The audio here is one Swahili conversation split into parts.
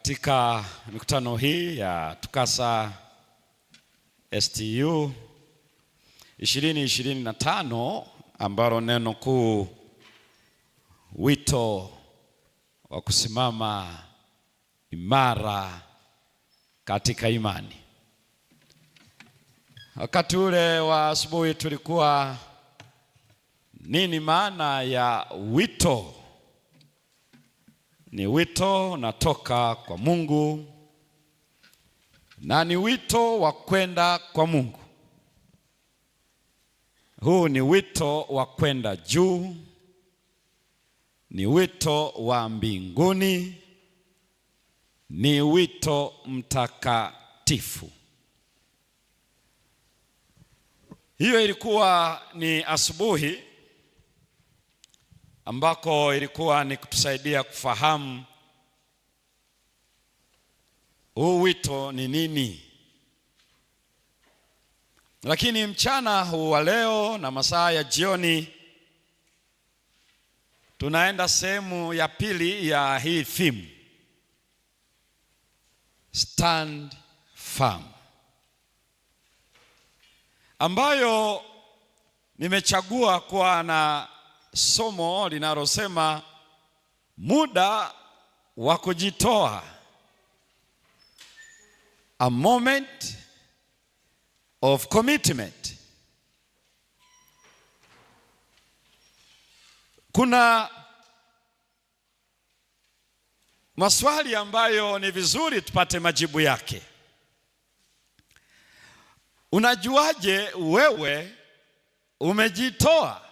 Katika mikutano hii ya TUCASA STU 2025 ambalo neno kuu wito wa kusimama imara katika imani. Wakati ule wa asubuhi tulikuwa nini maana ya wito? Ni wito unatoka kwa Mungu na ni wito wa kwenda kwa Mungu. Huu ni wito wa kwenda juu, ni wito wa mbinguni, ni wito mtakatifu. Hiyo ilikuwa ni asubuhi ambako ilikuwa ni kutusaidia kufahamu huu wito ni nini. Lakini mchana huu wa leo na masaa ya jioni tunaenda sehemu ya pili ya hii theme, Stand Firm, ambayo nimechagua kuwa na somo linalosema muda wa kujitoa, a moment of commitment. Kuna maswali ambayo ni vizuri tupate majibu yake. Unajuaje wewe umejitoa?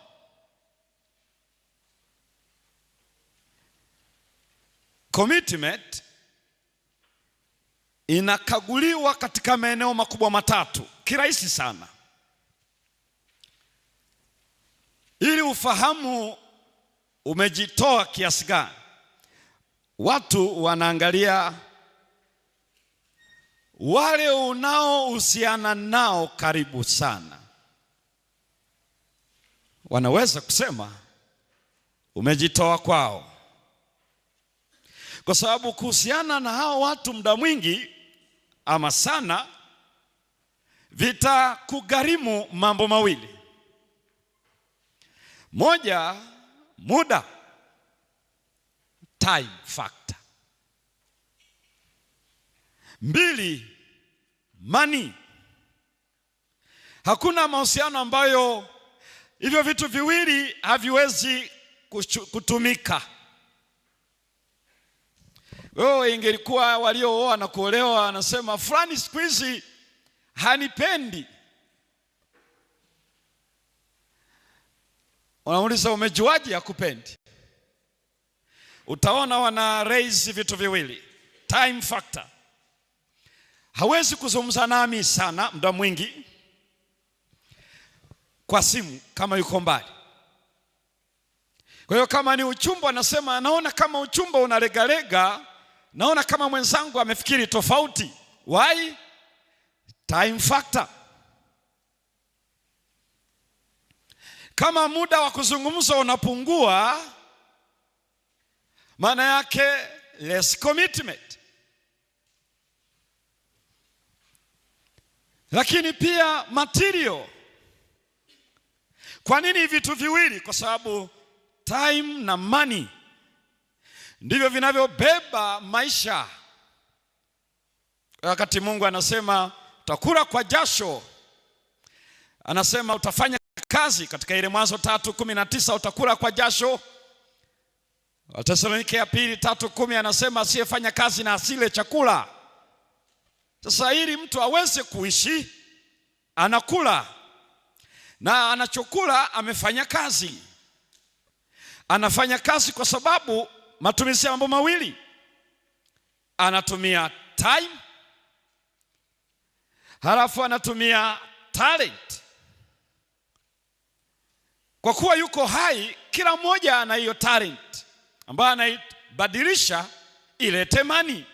Commitment inakaguliwa katika maeneo makubwa matatu, kirahisi sana. Ili ufahamu umejitoa kiasi gani, watu wanaangalia wale unaohusiana nao karibu sana. Wanaweza kusema umejitoa kwao, kwa sababu kuhusiana na hao watu muda mwingi ama sana vitakugharimu mambo mawili. Moja, muda, time factor. Mbili, money. Hakuna mahusiano ambayo hivyo vitu viwili haviwezi kutumika. Wewe ingelikuwa waliooa na kuolewa anasema fulani siku hizi hanipendi, unamuuliza umejuaje hakupendi? Utaona wana raise vitu viwili. Time factor, hawezi kuzungumza nami sana muda mwingi kwa simu kama yuko mbali. Kwa hiyo kama ni uchumba, anasema anaona kama uchumba unalegalega, naona kama mwenzangu amefikiri tofauti. Why? Time factor. Kama muda wa kuzungumza unapungua, maana yake less commitment. Lakini pia material. Kwa nini vitu viwili? Kwa sababu time na money ndivyo vinavyobeba maisha. Wakati Mungu anasema utakula kwa jasho, anasema utafanya kazi. Katika ile Mwanzo 3:19 utakula kwa jasho. Wathesalonike ya pili 3:10 anasema asiyefanya kazi na asile chakula. Sasa ili mtu aweze kuishi anakula, na anachokula amefanya kazi. Anafanya kazi kwa sababu matumizi ya mambo mawili. Anatumia time, halafu anatumia talent. Kwa kuwa yuko hai, kila mmoja ana hiyo talent ambayo anaibadilisha ilete money.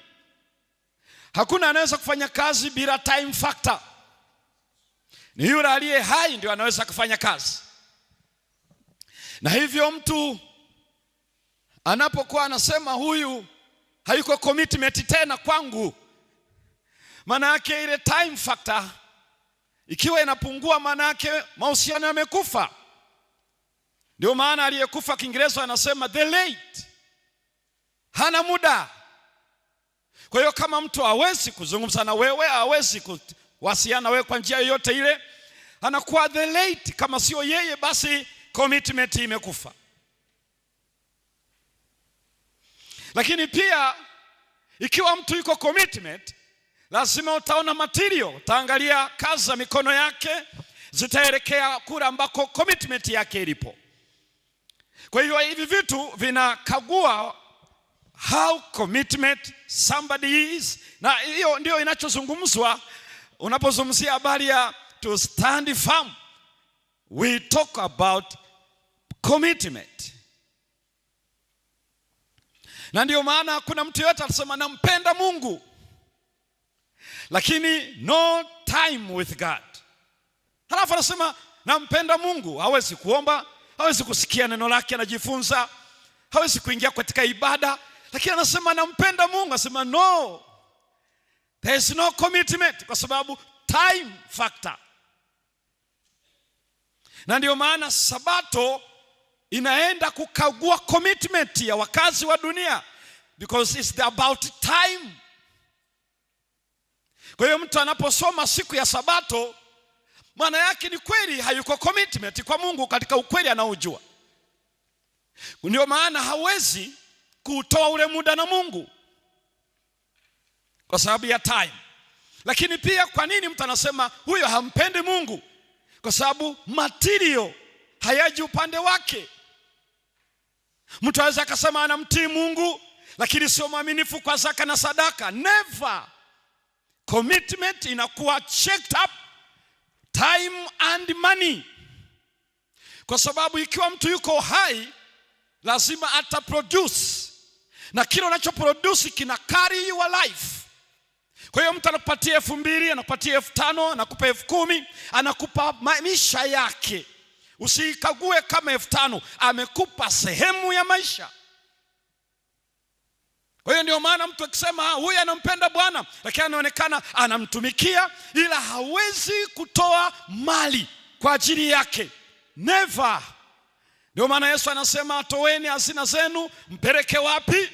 Hakuna anaweza kufanya kazi bila time factor. Ni yule aliye hai ndio anaweza kufanya kazi. Na hivyo mtu anapokuwa anasema huyu hayuko commitment tena kwangu. Maana yake ile time factor ikiwa inapungua, maana yake mahusiano yamekufa. Ndio maana aliyekufa Kiingereza anasema the late, hana muda. Kwa hiyo kama mtu hawezi kuzungumza na wewe, hawezi kuwasiliana wewe kwa njia yoyote ile, anakuwa the late. Kama sio yeye, basi commitment imekufa. Lakini pia ikiwa mtu yuko commitment, lazima utaona material, utaangalia kazi za mikono yake zitaelekea kule ambako commitment yake ilipo. Kwa hiyo hivi vitu vinakagua how commitment somebody is, na hiyo ndio inachozungumzwa unapozungumzia habari ya to stand firm. We talk about commitment. Na ndio maana kuna mtu yote atasema nampenda Mungu, lakini no time with God. Halafu anasema nampenda Mungu, hawezi kuomba, hawezi kusikia neno lake anajifunza, hawezi kuingia katika ibada, lakini anasema nampenda Mungu. Anasema no, there is no commitment, kwa sababu time factor. Na ndio maana Sabato inaenda kukagua commitment ya wakazi wa dunia, because it's about time. Kwa hiyo mtu anaposoma siku ya Sabato, maana yake ni kweli hayuko commitment kwa Mungu katika ukweli anaojua. Ndio maana hawezi kutoa ule muda na Mungu kwa sababu ya time. Lakini pia kwa nini mtu anasema huyo hampendi Mungu? Kwa sababu material hayaji upande wake. Mtu anaweza akasema anamtii Mungu, lakini sio mwaminifu kwa zaka na sadaka. Never. Commitment inakuwa checked up, time and money. Kwa sababu ikiwa mtu yuko hai, lazima ataproduce, na kile unachoproduce kina carry your life. Kwa hiyo mtu anakupatia 2,000, anakupatia 5,000, anakupa 10,000, anakupa maisha yake. Usikague kama 5,000, amekupa sehemu ya maisha. Kwa hiyo ndio maana mtu akisema huyu anampenda Bwana, lakini anaonekana anamtumikia, ila hawezi kutoa mali kwa ajili yake. Never. Ndio maana Yesu anasema toeni hazina zenu, mpeleke wapi?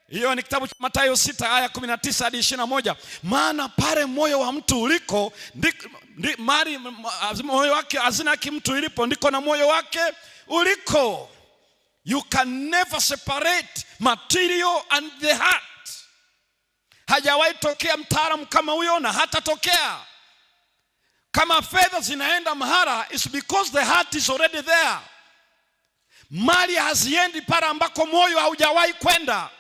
Hiyo ni kitabu cha Mathayo 6 aya 19 hadi 21. Maana pale moyo wa mtu uliko, moyo wake, hazina yake mtu ilipo, ndiko na moyo wake uliko. You can never separate material and the heart. Hajawahi tokea mtaalamu kama huyo, na hata tokea. Kama fedha zinaenda mahara, it's because the heart is already there. Mali haziendi pale ambako moyo haujawahi kwenda.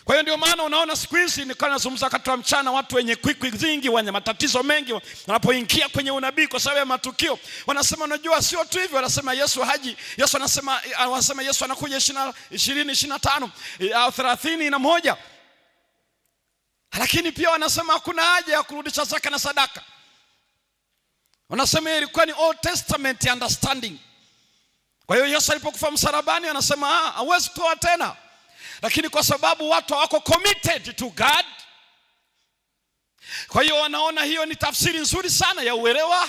Kwa hiyo ndio maana unaona siku hizi nilikuwa nazungumza wakati wa mchana, watu wenye kwikwi zingi, wenye matatizo mengi, wanapoingia kwenye unabii kwa sababu ya matukio, wanasema unajua sio tu hivyo, wanasema Yesu haji. Yesu wanasema Yesu anakuja 2025 au 31. Lakini pia wanasema hakuna haja ya kurudisha zaka na sadaka. Wanasema ilikuwa ni Old Testament understanding. Kwa hiyo Yesu alipokufa msalabani anasema hawezi kutoa tena. Lakini kwa sababu watu hawako committed to God, kwa hiyo wanaona hiyo ni tafsiri nzuri sana ya uelewa.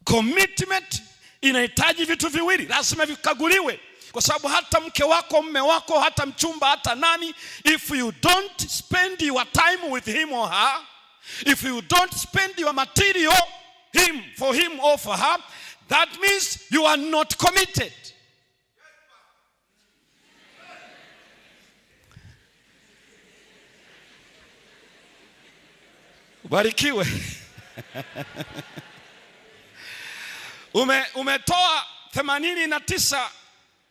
Commitment inahitaji vitu viwili, lazima vikaguliwe. Kwa sababu hata mke wako, mume wako, hata mchumba, hata nani, if you don't spend your time with him or her, if you don't spend your material for him or for her, that means you are not committed. Ubarikiwe. Umetoa 89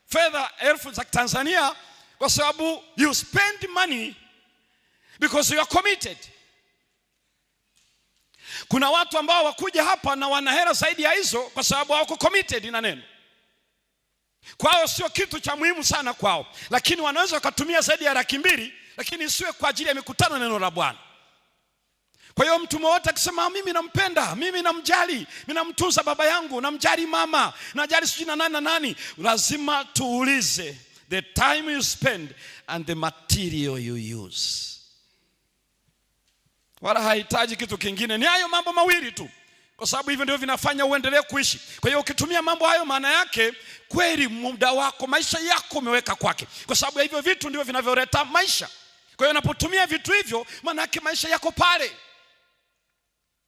fedha elfu za Tanzania kwa sababu you spend money because you are committed. Kuna watu ambao wakuja hapa na wana hela zaidi ya hizo kwa sababu hawako committed na neno. Kwao sio kitu cha muhimu sana kwao, lakini wanaweza kutumia zaidi ya 200,000, lakini isiwe kwa ajili ya mikutano neno la Bwana. Kwa hiyo mtu mmoja akisema mimi nampenda, mimi namjali, mimi namtunza baba yangu, namjali mama, najali sijui na nani na nani, lazima tuulize, the time you spend and the material you use. Wala hahitaji kitu kingine, ni hayo mambo mawili tu, kwa sababu hivyo ndio vinafanya uendelee kuishi. Kwa hiyo ukitumia mambo hayo, maana yake kweli muda wako, maisha yako umeweka kwake, kwa sababu hivyo vitu ndio vinavyoleta maisha. Kwa hiyo unapotumia vitu hivyo, maana yake maisha yako pale.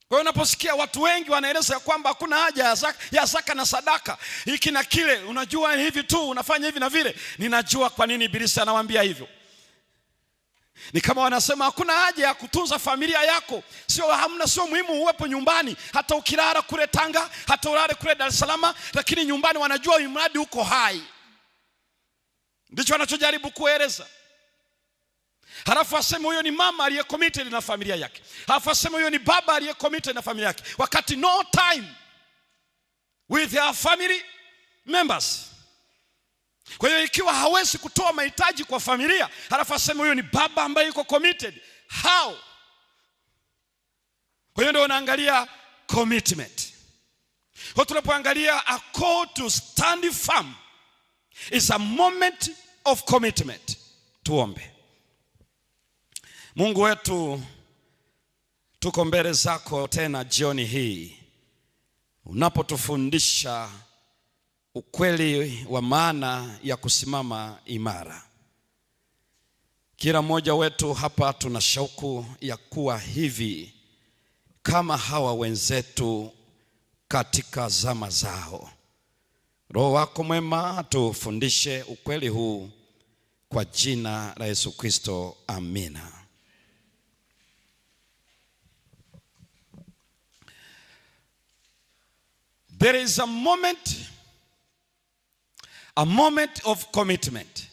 Kwa hiyo unaposikia watu wengi wanaeleza kwamba hakuna haja ya zaka na sadaka, hiki na kile, unajua hivi tu, unafanya hivi na vile, ninajua kwa nini Ibilisi anawaambia hivyo. Ni kama wanasema hakuna haja ya kutunza familia yako, sio muhimu uwepo nyumbani, hata ukilala kule Tanga, hata ulale kule Dar es Salaam, lakini nyumbani wanajua imradi uko hai. Ndicho anachojaribu kueleza. Halafu aseme huyo ni mama aliye committed na familia yake. Halafu aseme huyo ni baba aliye committed na familia yake, wakati no time with their family members. Kwa hiyo ikiwa hawezi kutoa mahitaji kwa familia, halafu aseme huyo ni baba ambaye yuko committed, how? Kwa hiyo ndio unaangalia commitment. Kwa tunapoangalia a call to stand firm is a moment of commitment. Tuombe. Mungu wetu, tuko mbele zako tena jioni hii, unapotufundisha ukweli wa maana ya kusimama imara. Kila mmoja wetu hapa tuna shauku ya kuwa hivi kama hawa wenzetu katika zama zao. Roho wako mwema tufundishe ukweli huu kwa jina la Yesu Kristo, amina. There is a moment of commitment.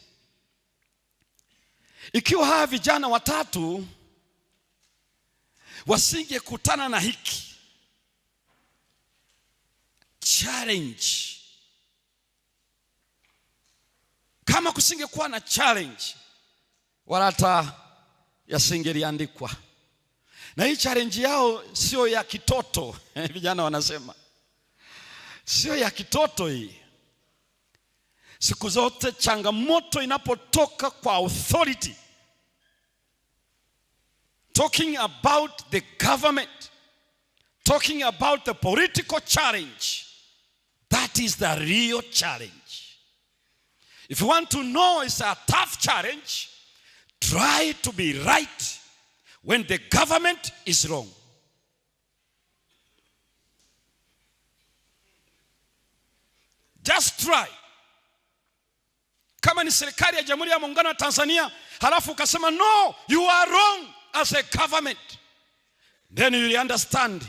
Ikiwa hawa vijana watatu wasingekutana na hiki challenge, kama kusingekuwa na challenge, wala hata yasingeliandikwa. Na hii challenge yao sio ya kitoto. Vijana wanasema sio ya kitoto hii. Siku zote changamoto inapotoka kwa authority, talking about the government, talking about the political challenge, that is the real challenge. If you want to know it's a tough challenge, try to be right when the government is wrong. Just try. Kama ni serikali ya Jamhuri ya Muungano wa Tanzania, halafu ukasema no, you are wrong as a government, then you will understand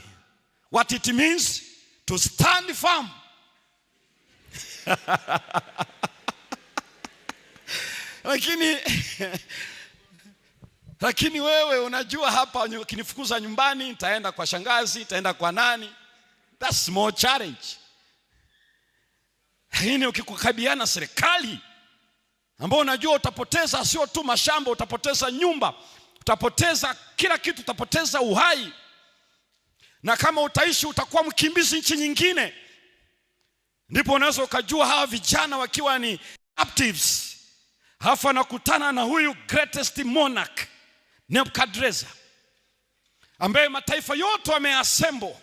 what it means to stand firm. Lakini wewe unajua hapa ukinifukuza nyumbani nitaenda kwa shangazi, nitaenda kwa nani. That's small challenge. Lakini ukikukabiliana serikali ambao unajua utapoteza sio tu mashamba, utapoteza nyumba, utapoteza kila kitu, utapoteza uhai, na kama utaishi utakuwa mkimbizi nchi nyingine, ndipo unaweza ukajua hawa vijana wakiwa ni captives, halafu anakutana na huyu greatest monarch Nebukadnezar, ambaye mataifa yote wameassemble.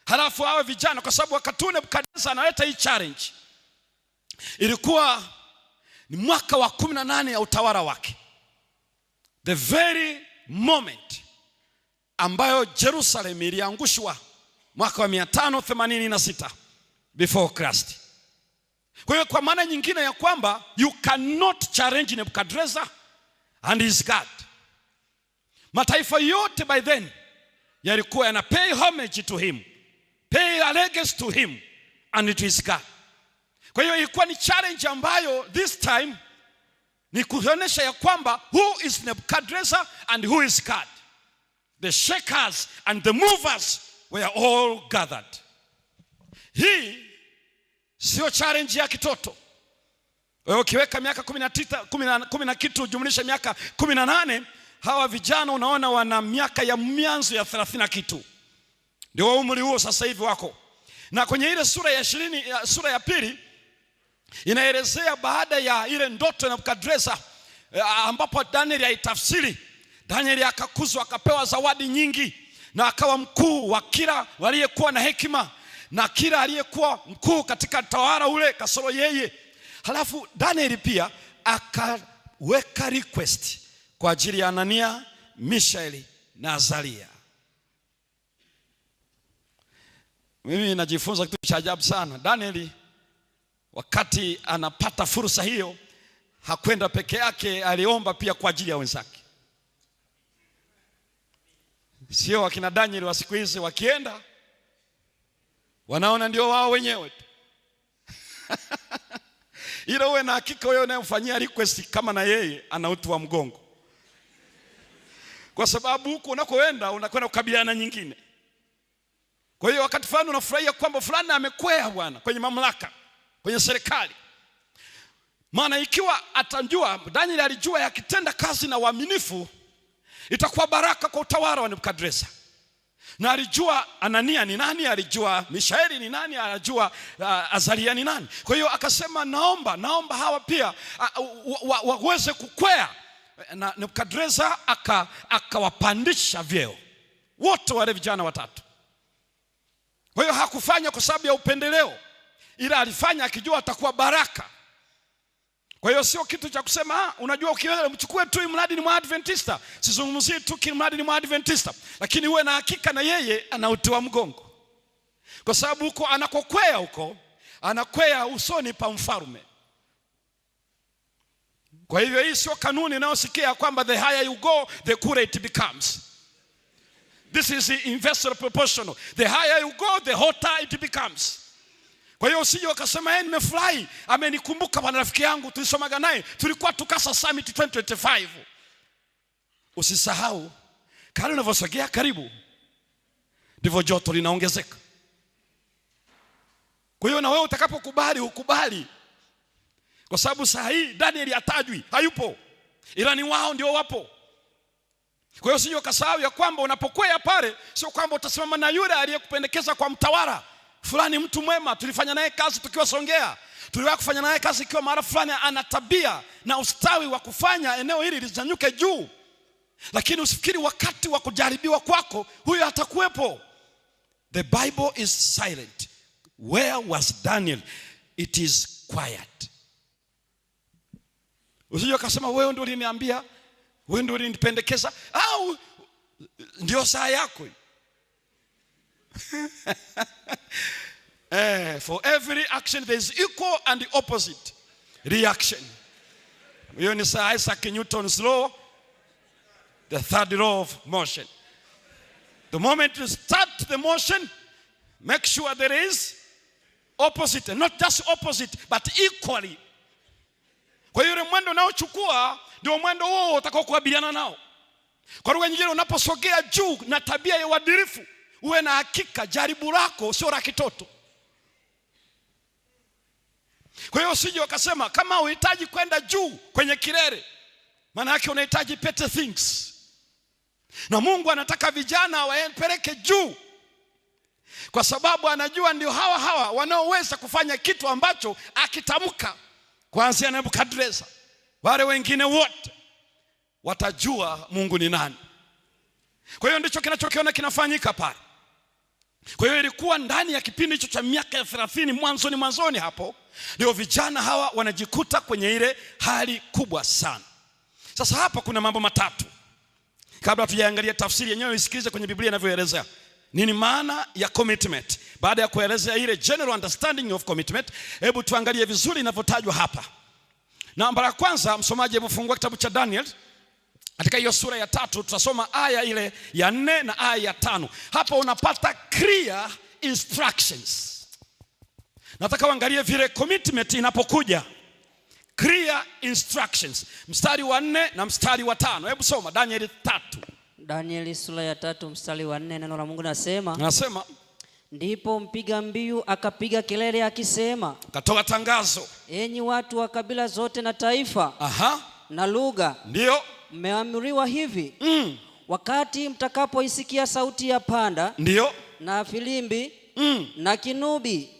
Halafu hawa vijana, kwa sababu wakati Nebukadnezar analeta hii challenge, ilikuwa ni mwaka wa 18 ya utawala wake, the very moment ambayo Jerusalem iliangushwa mwaka wa 586 before Christ. Kwa hiyo kwa maana nyingine ya kwamba you cannot challenge Nebukadnezar and his God. Mataifa yote by then yalikuwa yana pay homage to him, pay allegiance to him and to his God. Kwa hiyo ilikuwa ni challenge ambayo this time ni kuonyesha ya kwamba who is Nebukadnezar and who is God. The shakers and the movers were all gathered. Hii sio challenge ya kitoto. Wewe ukiweka miaka 10 na kitu jumlisha miaka 18, hawa vijana unaona wana miaka ya mianzo ya 30 na kitu. Ndio umri huo sasa hivi wako. Na kwenye ile sura ya 20, sura ya pili, Inaelezea baada ya ile ndoto ya Nebukadreza ambapo Danieli aitafsiri. Danieli akakuzwa, akapewa zawadi nyingi, na akawa mkuu wa kila waliyekuwa na hekima na kila aliyekuwa mkuu katika tawala ule kasoro yeye. Halafu Danieli pia akaweka request kwa ajili ya Anania, Mishaeli na Azaria. Mimi najifunza kitu cha ajabu sana. Danieli wakati anapata fursa hiyo hakwenda peke yake, aliomba pia kwa ajili ya wenzake. Sio wakina Danieli wa siku hizi wakienda wanaona ndio wao wenyewe tu. Ila uwe na hakika wewe unayemfanyia request kama na yeye ana utu wa mgongo, kwa sababu huko unakoenda unakwenda kukabiliana nyingine. Kwa hiyo wakati fulani unafurahia kwamba fulani amekwea bwana kwenye mamlaka, kwenye serikali. Maana ikiwa atajua, Danieli alijua yakitenda kazi na uaminifu itakuwa baraka kwa utawala wa Nebukadreza. Na alijua Anania ni nani, alijua Mishaeli ni nani, alijua Azaria ni nani. Kwa hiyo akasema naomba hawa pia waweze kukwea. Na Nebukadreza akawapandisha vyeo wote wale vijana watatu. Kwa hiyo hakufanya kwa sababu ya upendeleo, ila alifanya akijua atakuwa baraka. Kwa hiyo sio kitu cha kusema unajua ukiweza mchukue tu mradi ni Mwadventista. Sizungumzii tu mradi ni Mwadventista, lakini uwe na hakika na yeye ana uti wa mgongo, kwa sababu huko anakokwea, huko anakwea usoni pa mfalme. Kwa hivyo hii sio kanuni inayosikia kwamba the higher you go the cooler it becomes. This is inversely proportional. The higher you go the hotter it becomes. Kwa hiyo usije ukasema nimefurahi amenikumbuka bwana rafiki yangu tulisomaga naye tulikuwa tukasa summit 2025. Usisahau kale unavyosogea karibu ndivyo joto linaongezeka. Kwa hiyo na wewe utakapokubali ukubali, kwa sababu saa hii Danieli atajwi, hayupo, ila ni wao ndio wapo. Kwa hiyo usije ukasahau ya kwamba unapokwea pale sio kwamba utasimama na yule aliyekupendekeza kwa mtawala fulani, mtu mwema tulifanya naye kazi tukiwa Songea, tuliwahi kufanya naye kazi ikiwa mara fulani, ana tabia na ustawi wa kufanya eneo hili linyanyuke juu. Lakini usifikiri wakati wa kujaribiwa kwako huyo atakuwepo. The Bible is silent. Where was Daniel? It is quiet. Usije ukasema wewe ndio uliniambia, wewe ndio ulinipendekeza, au ndio saa yako. For every action there is equal and opposite reaction. Hiyo ni Isaac Newton's law, the third law of motion. The moment you start the motion, make sure there is opposite, and not just opposite but equally. Kwa hiyo mwendo unaochukua ndio mwendo huo utakaokabiliana nao. Kwa lugha nyingine, unaposogea juu na tabia ya uadilifu, uwe na hakika jaribu lako sio la kitoto. Kwa hiyo usije ukasema kama unahitaji kwenda juu kwenye kilele, maana yake unahitaji better things. Na Mungu anataka vijana waempeleke juu, kwa sababu anajua ndio hawa wanaoweza kufanya kitu ambacho akitamka kuanzia Nebukadreza, wale wengine wote watajua Mungu ni nani. Kwa hiyo ndicho kinachokiona kinafanyika pale. Kwa hiyo ilikuwa ndani ya kipindi hicho cha miaka 30 mwanzoni hapo ndio vijana hawa wanajikuta kwenye ile hali kubwa sana. Sasa hapa kuna mambo matatu. Kabla tujaangalia tafsiri yenyewe, isikilize kwenye Biblia inavyoeleza nini maana ya commitment. Baada ya kuelezea ile general understanding of commitment, hebu tuangalie vizuri inavyotajwa hapa. Namba ya kwanza, msomaji hebu fungua kitabu cha Daniel katika hiyo sura ya 3, tutasoma aya ile ya 4 na aya ya 5. Hapa unapata clear instructions. Nataka uangalie vile commitment inapokuja. Clear instructions. Mstari wa 4 na mstari wa 5. Hebu soma Daniel 3. Danieli sura ya 3 mstari wa 4, neno la Mungu nasema, ndipo mpiga mbiu akapiga kelele akisema, katoa tangazo, enyi watu wa kabila zote na taifa na lugha, ndio mmeamriwa hivi, wakati mtakapoisikia sauti ya panda, ndio, na filimbi na kinubi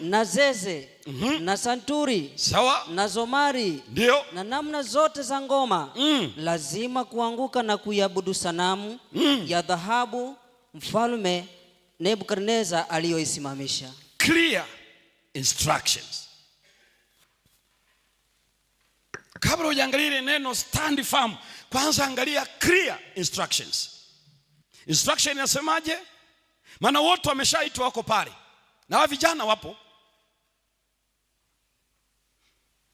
na zeze na santuri, sawa, na zomari, ndio, na namna zote za ngoma lazima kuanguka na kuiabudu sanamu ya dhahabu mfalme Nebukadneza aliyoisimamisha. Clear instructions. Kabla hujaangalia neno stand firm, kwanza angalia clear instructions. Instruction inasemaje? Maana wote wameshaitwa wako pale. Na wa vijana wapo.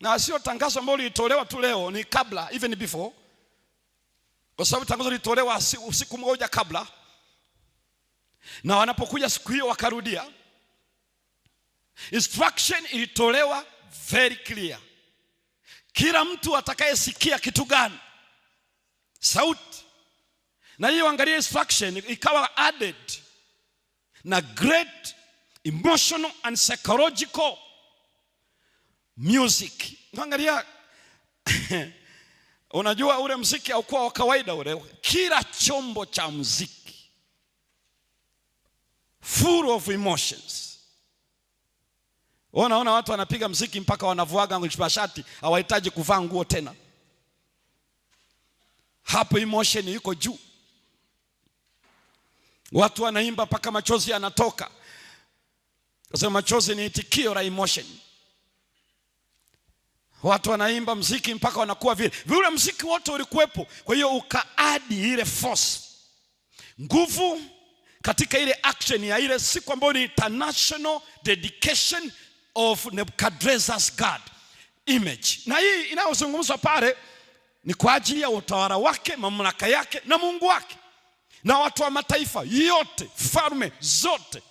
Na sio tangazo ambalo lilitolewa tu leo, ni kabla, even before. Kwa sababu tangazo lilitolewa usiku mmoja kabla. Na wanapokuja siku hiyo wakarudia. Instruction ilitolewa very clear. Kila mtu atakayesikia kitu gani? Sauti. Na hiyo angalia instruction ikawa added na great emotional and psychological music. Angalia unajua ule muziki haukuwa wa kawaida ule. Kila chombo cha muziki full of emotions. Unaona watu wanapiga muziki mpaka wanavuaga mashati, hawahitaji kuvaa nguo tena. Hapo emotion iko juu. Watu wanaimba mpaka machozi yanatoka. Kwa sababu machozi ni itikio la emotion. Watu wanaimba muziki mpaka wanakuwa vile. Vile muziki wote ulikuwepo. Kwa hiyo ukaadi ile force, nguvu katika ile action ya ile siku ambayo ni international dedication of Nebuchadnezzar's God image. Na hii inayozungumzwa pale ni kwa ajili ya utawala wake, mamlaka yake na Mungu wake. Na watu wa mataifa yote, falme zote.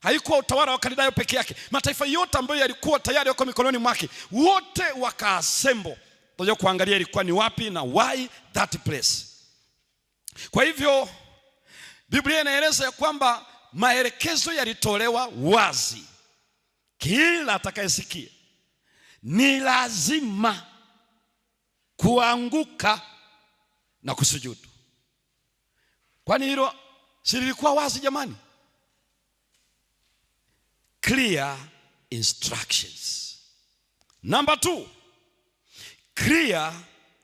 Haikuwa utawala wa Kaldayo peke yake. Mataifa yote ambayo yalikuwa tayari yako mikononi mwake, wote wakaassemble. Tunajua kuangalia ilikuwa ni wapi na why that place. Kwa hivyo Biblia inaeleza ya kwamba maelekezo yalitolewa wazi. Kila atakayesikia ni lazima kuanguka na kusujudu. Kwani hilo si lilikuwa wazi jamani? Clear instructions. Number 2, clear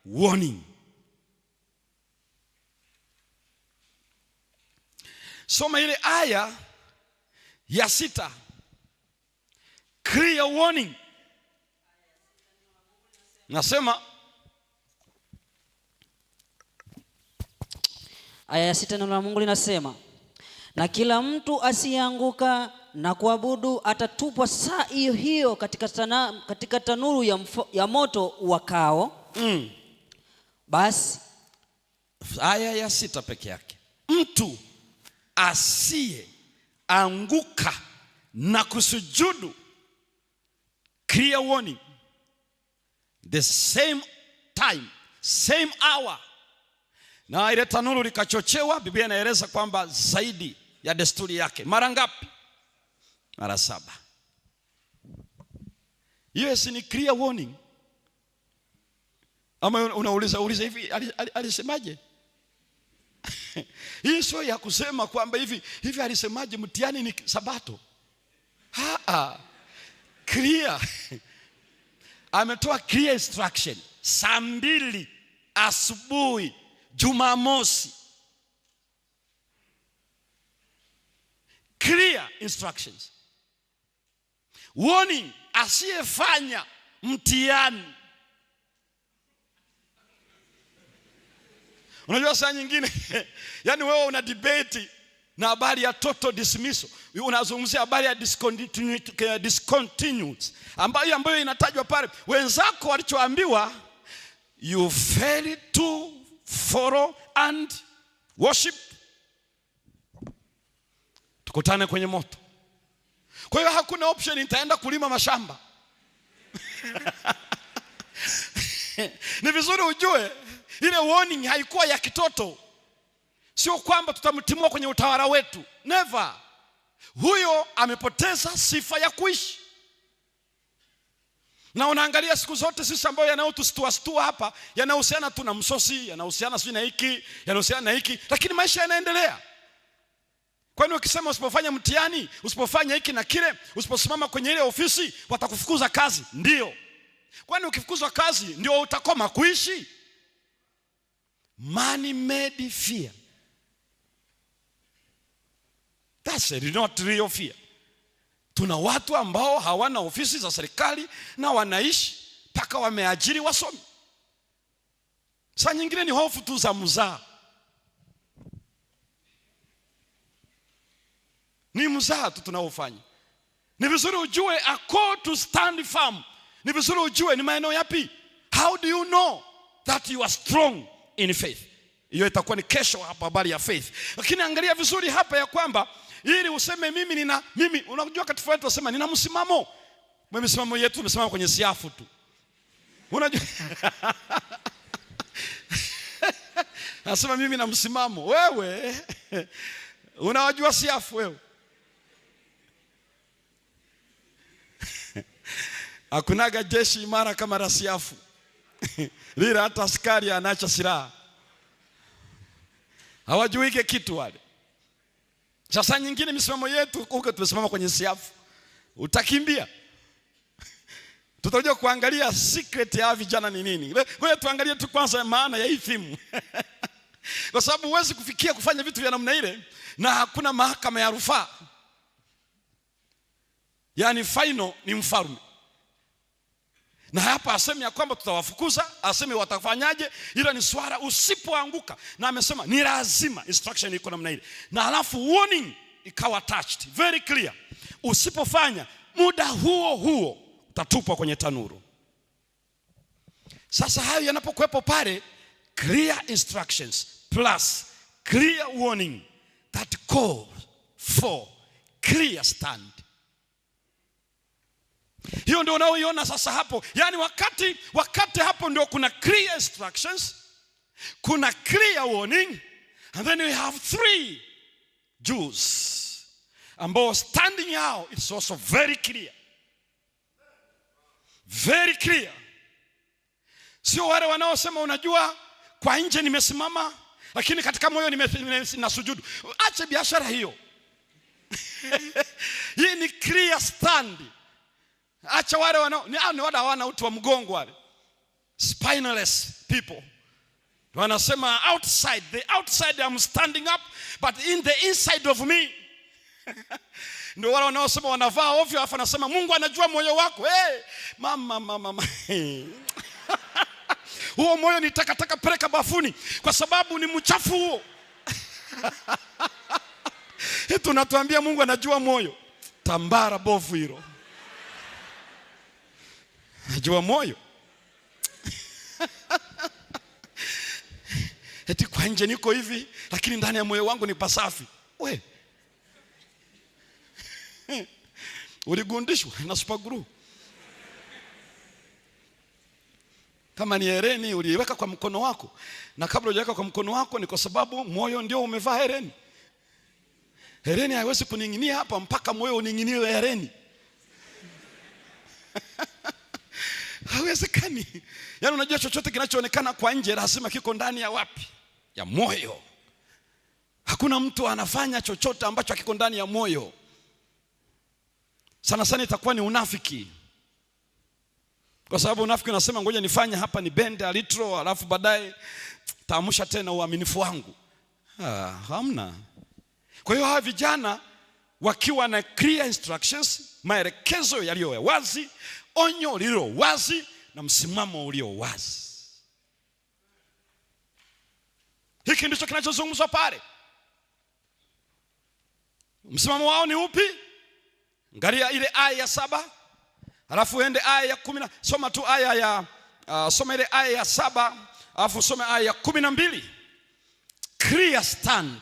warning. Soma ile aya ya 6. Clear warning. Nasema aya ya 6 neno la Mungu linasema, na kila mtu asianguka na kuabudu atatupwa saa hiyo hiyo katika tanuru ya moto wakao. Basi aya ya 6 peke yake. Mtu asiye anguka na kusujudu, clear warning, the same time, same hour. Na ile tanuru likachochewa. Biblia inaeleza kwamba zaidi ya desturi yake. Mara ngapi? Mara 7. Hiyo ni clear warning. Ama unauliza hivi alisemaje? Hii sio ya kusema kwamba hivi alisemaje mtihani ni Sabato. Clear. Ametoa clear instruction. Saa 2 asubuhi Jumamosi. Clear instructions. Warning, asiyefanya mtihani. Unajua saa nyingine yani wewe una debate na habari ya total dismissal. Unazungumzia habari ya discontinuance ambayo inatajwa pale. Wenzako walichoambiwa, you fail to follow and worship, tukutane kwenye moto. Kwa hiyo hakuna option nitaenda kulima mashamba. Ni vizuri ujue ile warning haikuwa ya kitoto. Sio kwamba tutamtimua kwenye utawala wetu. Never. Huyo amepoteza sifa ya kuishi. Na unaangalia siku zote sisi ambao yanayotustua hapa yanahusiana tu na msosi, yanahusiana si na hiki, yanahusiana na hiki, lakini maisha yanaendelea. Kwani ukisema usipofanya mtihani, usipofanya hiki na kile, usiposimama kwenye ile ofisi, watakufukuza kazi? Ndio. Kwani ukifukuzwa kazi ndio utakoma kuishi? Money made fear. That's not real fear. Tuna watu ambao hawana ofisi za serikali na wanaishi mpaka wameajiri wasomi. Saa nyingine ni hofu tu za mzaa. Ni mzaa tu tunaofanya. Ni vizuri ujue a call to stand firm. Ni vizuri ujue ni maeneo yapi. How do you know that you are strong in faith? Hiyo itakuwa ni kesho hapa, habari ya faith. Lakini angalia vizuri hapa ya kwamba ili useme mimi unajua katika wetu wasema nina msimamo. Mimi msimamo yetu tumesimama kwenye siafu tu. Unajua nasema mimi na msimamo. Wewe unawajua siafu wewe? Hakunaga jeshi imara kama la siafu. Lila hata askari anaacha silaha. Hawajuike kitu wale. Sasa nyingine misimamo yetu huko tumesimama kwenye siafu. Utakimbia. Tutakuja kuangalia secret ya vijana ni nini. Ngoja tuangalie tu kwanza maana ya hii theme. Kwa sababu huwezi kufikia kufanya vitu vya namna ile na hakuna mahakama ya rufaa. Yaani final ni mfalme. Na hapa aseme ya kwamba tutawafukuza, aseme watafanyaje, ila ni swala usipoanguka. Na amesema ni lazima, instruction iko namna ile. Na alafu warning ikawa attached, very clear. Usipofanya muda huo utatupwa kwenye tanuru. Sasa hayo yanapokuwepo pale, clear instructions plus clear warning that calls for clear stand. Hiyo ndio unaoiona sasa hapo. Yaani wakati hapo ndio kuna clear instructions, kuna clear warning, and then we have 3 Jews ambao standing out is also very clear. Very clear. Sio wale wanaosema unajua kwa nje nimesimama lakini katika moyo ninasujudu. Acha biashara hiyo. Hii ni clear stand. Acha wale ni wale hawana uti wa mgongo wale. Spineless people. Wanasema the outside I'm standing up, but in the inside of me. Ndio wale wanaosema wanavaa ovyo afa nasema Mungu anajua moyo wako. Mama. Huo moyo ni takataka, peleka bafuni kwa sababu ni mchafu huo. Tunatuambia Mungu anajua moyo. Tambara bovu hilo. Anajua moyo. Eti kwa nje niko hivi lakini ndani ya moyo wangu ni pasafi. We. Uligundishwa na super glue. Kama ni hereni uliweka kwa mkono wako, na kabla hujaweka kwa mkono wako ni kwa sababu moyo ndio umevaa hereni. Hereni haiwezi kuning'inia hapa mpaka moyo uning'inie hereni. Haiwezekani. Yaani unajua chochote kinachoonekana kwa nje lazima kiko ndani ya wapi? Ya moyo. Hakuna mtu anafanya chochote ambacho kiko ndani ya moyo. Sana itakuwa ni unafiki. Kwa sababu unafiki unasema ngoja nifanye hapa ni bende alitro alafu baadaye taamsha tena uaminifu wangu. Hamna. Kwa hiyo hawa vijana wakiwa na clear instructions, maelekezo yaliyo wazi, onyo lililo wazi na msimamo ulio wazi. Hiki ndicho kinachozungumzwa pale. Msimamo wao ni upi? Angalia ile aya ya 7. Alafu ende aya ya 10. Soma tu aya ya soma ile aya ya 7, alafu soma aya ya 12. Clear stand.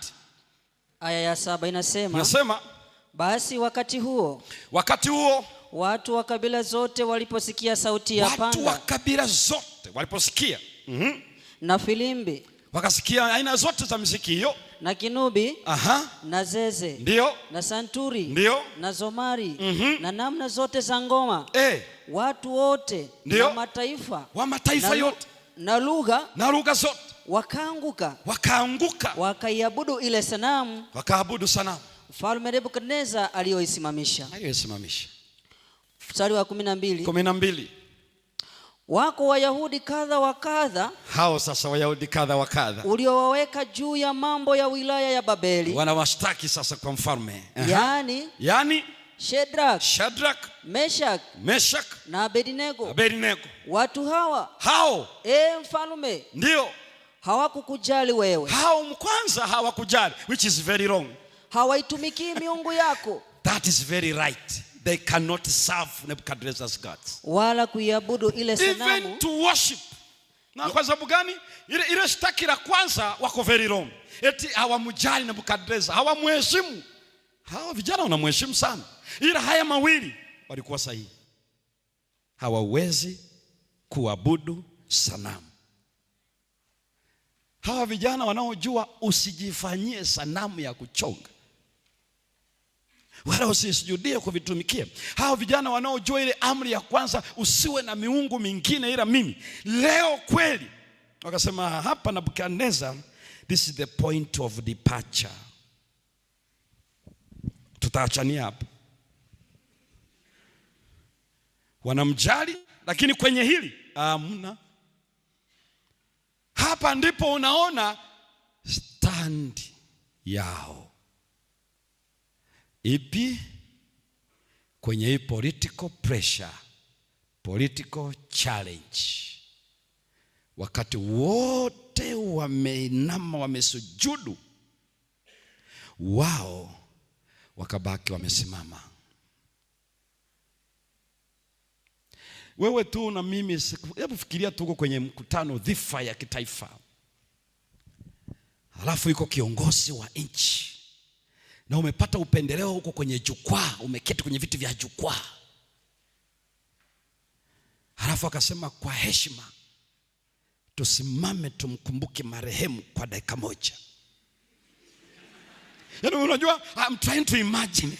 Aya ya 7 inasema basi wakati huo watu wa kabila zote waliposikia sauti ya panda. Watu wa kabila zote waliposikia na filimbi, wakasikia aina zote za muziki hiyo, na kinubi, na zeze, ndio, na santuri, ndio, na zomari, na namna zote za ngoma. Watu wote na mataifa, wa mataifa yote na lugha zote wakaanguka wakaiabudu ile sanamu, wakaabudu sanamu, Mfalme Nebukadneza aliyoisimamisha. Mstari wa 12. Wako Wayahudi kadha wa kadha. Hao sasa Wayahudi kadha wa kadha uliowaweka juu ya mambo ya wilaya ya Babeli. Wanawashtaki sasa kwa mfalme. Yani Shadrach, Meshach na Abednego. Watu hao mfalme, ndio hawakukujali wewe. Hao kwanza hawakujali, which is very wrong. Hawaitumikii miungu yako. That is very right. They cannot serve Nebuchadnezzar's gods. Wala kuiabudu ile sanamu. Even to worship. Na kwa sababu gani? Ile shtaki la kwanza wako very wrong. Eti hawamjali Nebuchadnezzar, hawamheshimu. Hawa vijana wanamheshimu sana. Ila haya mawili walikuwa sahihi. Hawawezi kuabudu sanamu. Hawa vijana wanaojua usijifanyie sanamu ya kuchonga, wala usisujudie kuvitumikia. Hawa vijana wanaojua ile amri ya kwanza, usiwe na miungu mingine ila mimi. Leo kweli wakasema hapa Nebukadnezar, this is the point of departure. Tutaachania hapa. Wanamjali lakini kwenye hili hamna. Hapa ndipo unaona stand yao ipi kwenye hii political pressure, political challenge. Wakati wote wameinama, wamesujudu, wao wakabaki wamesimama. Wewe tu na mimi, hebu fikiria tuko kwenye mkutano dhifa ya kitaifa. Halafu yuko kiongozi wa nchi na umepata upendeleo huko kwenye jukwaa, umeketi kwenye viti vya jukwaa. Halafu akasema kwa heshima tusimame tumkumbuke marehemu kwa dakika moja. Yaani unajua, I'm trying to imagine.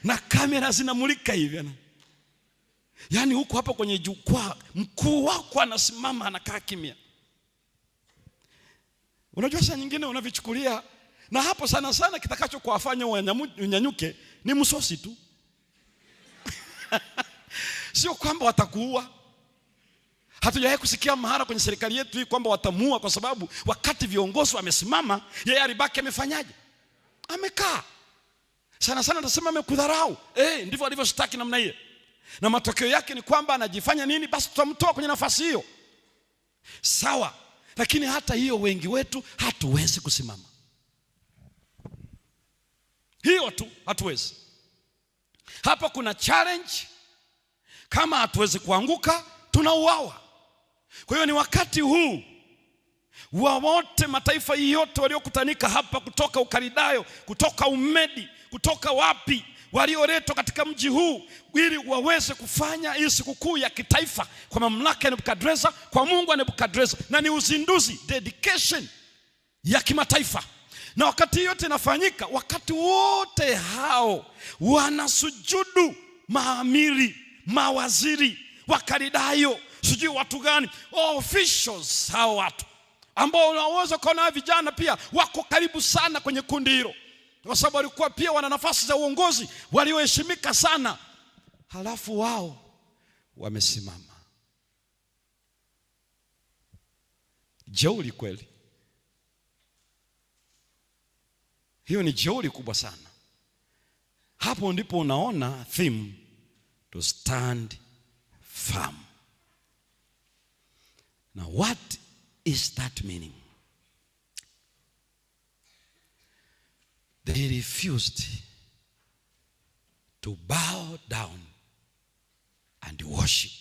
Na kamera zinamulika hivi. Yaani huko hapa kwenye jukwaa, mkuu wako anasimama anakaa kimya. Unajua saa nyingine unavichukulia, na hapo sana sana kitakacho kuwafanya unyanyuke ni msosi tu. Sio kwamba watakuua. Hatujawahi kusikia mahara kwenye serikali yetu hii kwamba watamuua, kwa sababu wakati viongozi wamesimama, yeye alibaki amefanyaje? Amekaa. Sana sana atasema amekudharau. Ndivyo alivyoshtaki namna hiyo. Na matokeo yake ni kwamba anajifanya nini? Basi tutamtoa kwenye nafasi hiyo. Sawa. Lakini hata hiyo wengi wetu hatuwezi kusimama. Hiyo tu hatuwezi. Hapa kuna challenge. Kama hatuwezi kuanguka, tunauawa. Kwa hiyo ni wakati huu wa wote, mataifa yote waliokutanika hapa, kutoka Ukaridayo, kutoka Umedi, kutoka wapi, walioletwa katika mji huu ili waweze kufanya hii sikukuu ya kitaifa kwa mamlaka ya Nebukadnezar, kwa Mungu wa Nebukadnezar, na ni uzinduzi, dedication ya kimataifa. Na wakati yote inafanyika, wakati wote hao wanasujudu maamiri, mawaziri, Wakaridayo, sijui watu gani, officials, hao watu ambao unaweza kuona vijana pia wako karibu sana kwenye kundi hilo, kwa sababu walikuwa pia wana nafasi za uongozi, walioheshimika sana. Halafu wao wamesimama. Jeuri kweli. Hiyo ni jeuri kubwa sana. Hapo ndipo unaona theme, to stand firm. Now what is that meaning? They refused to bow down and worship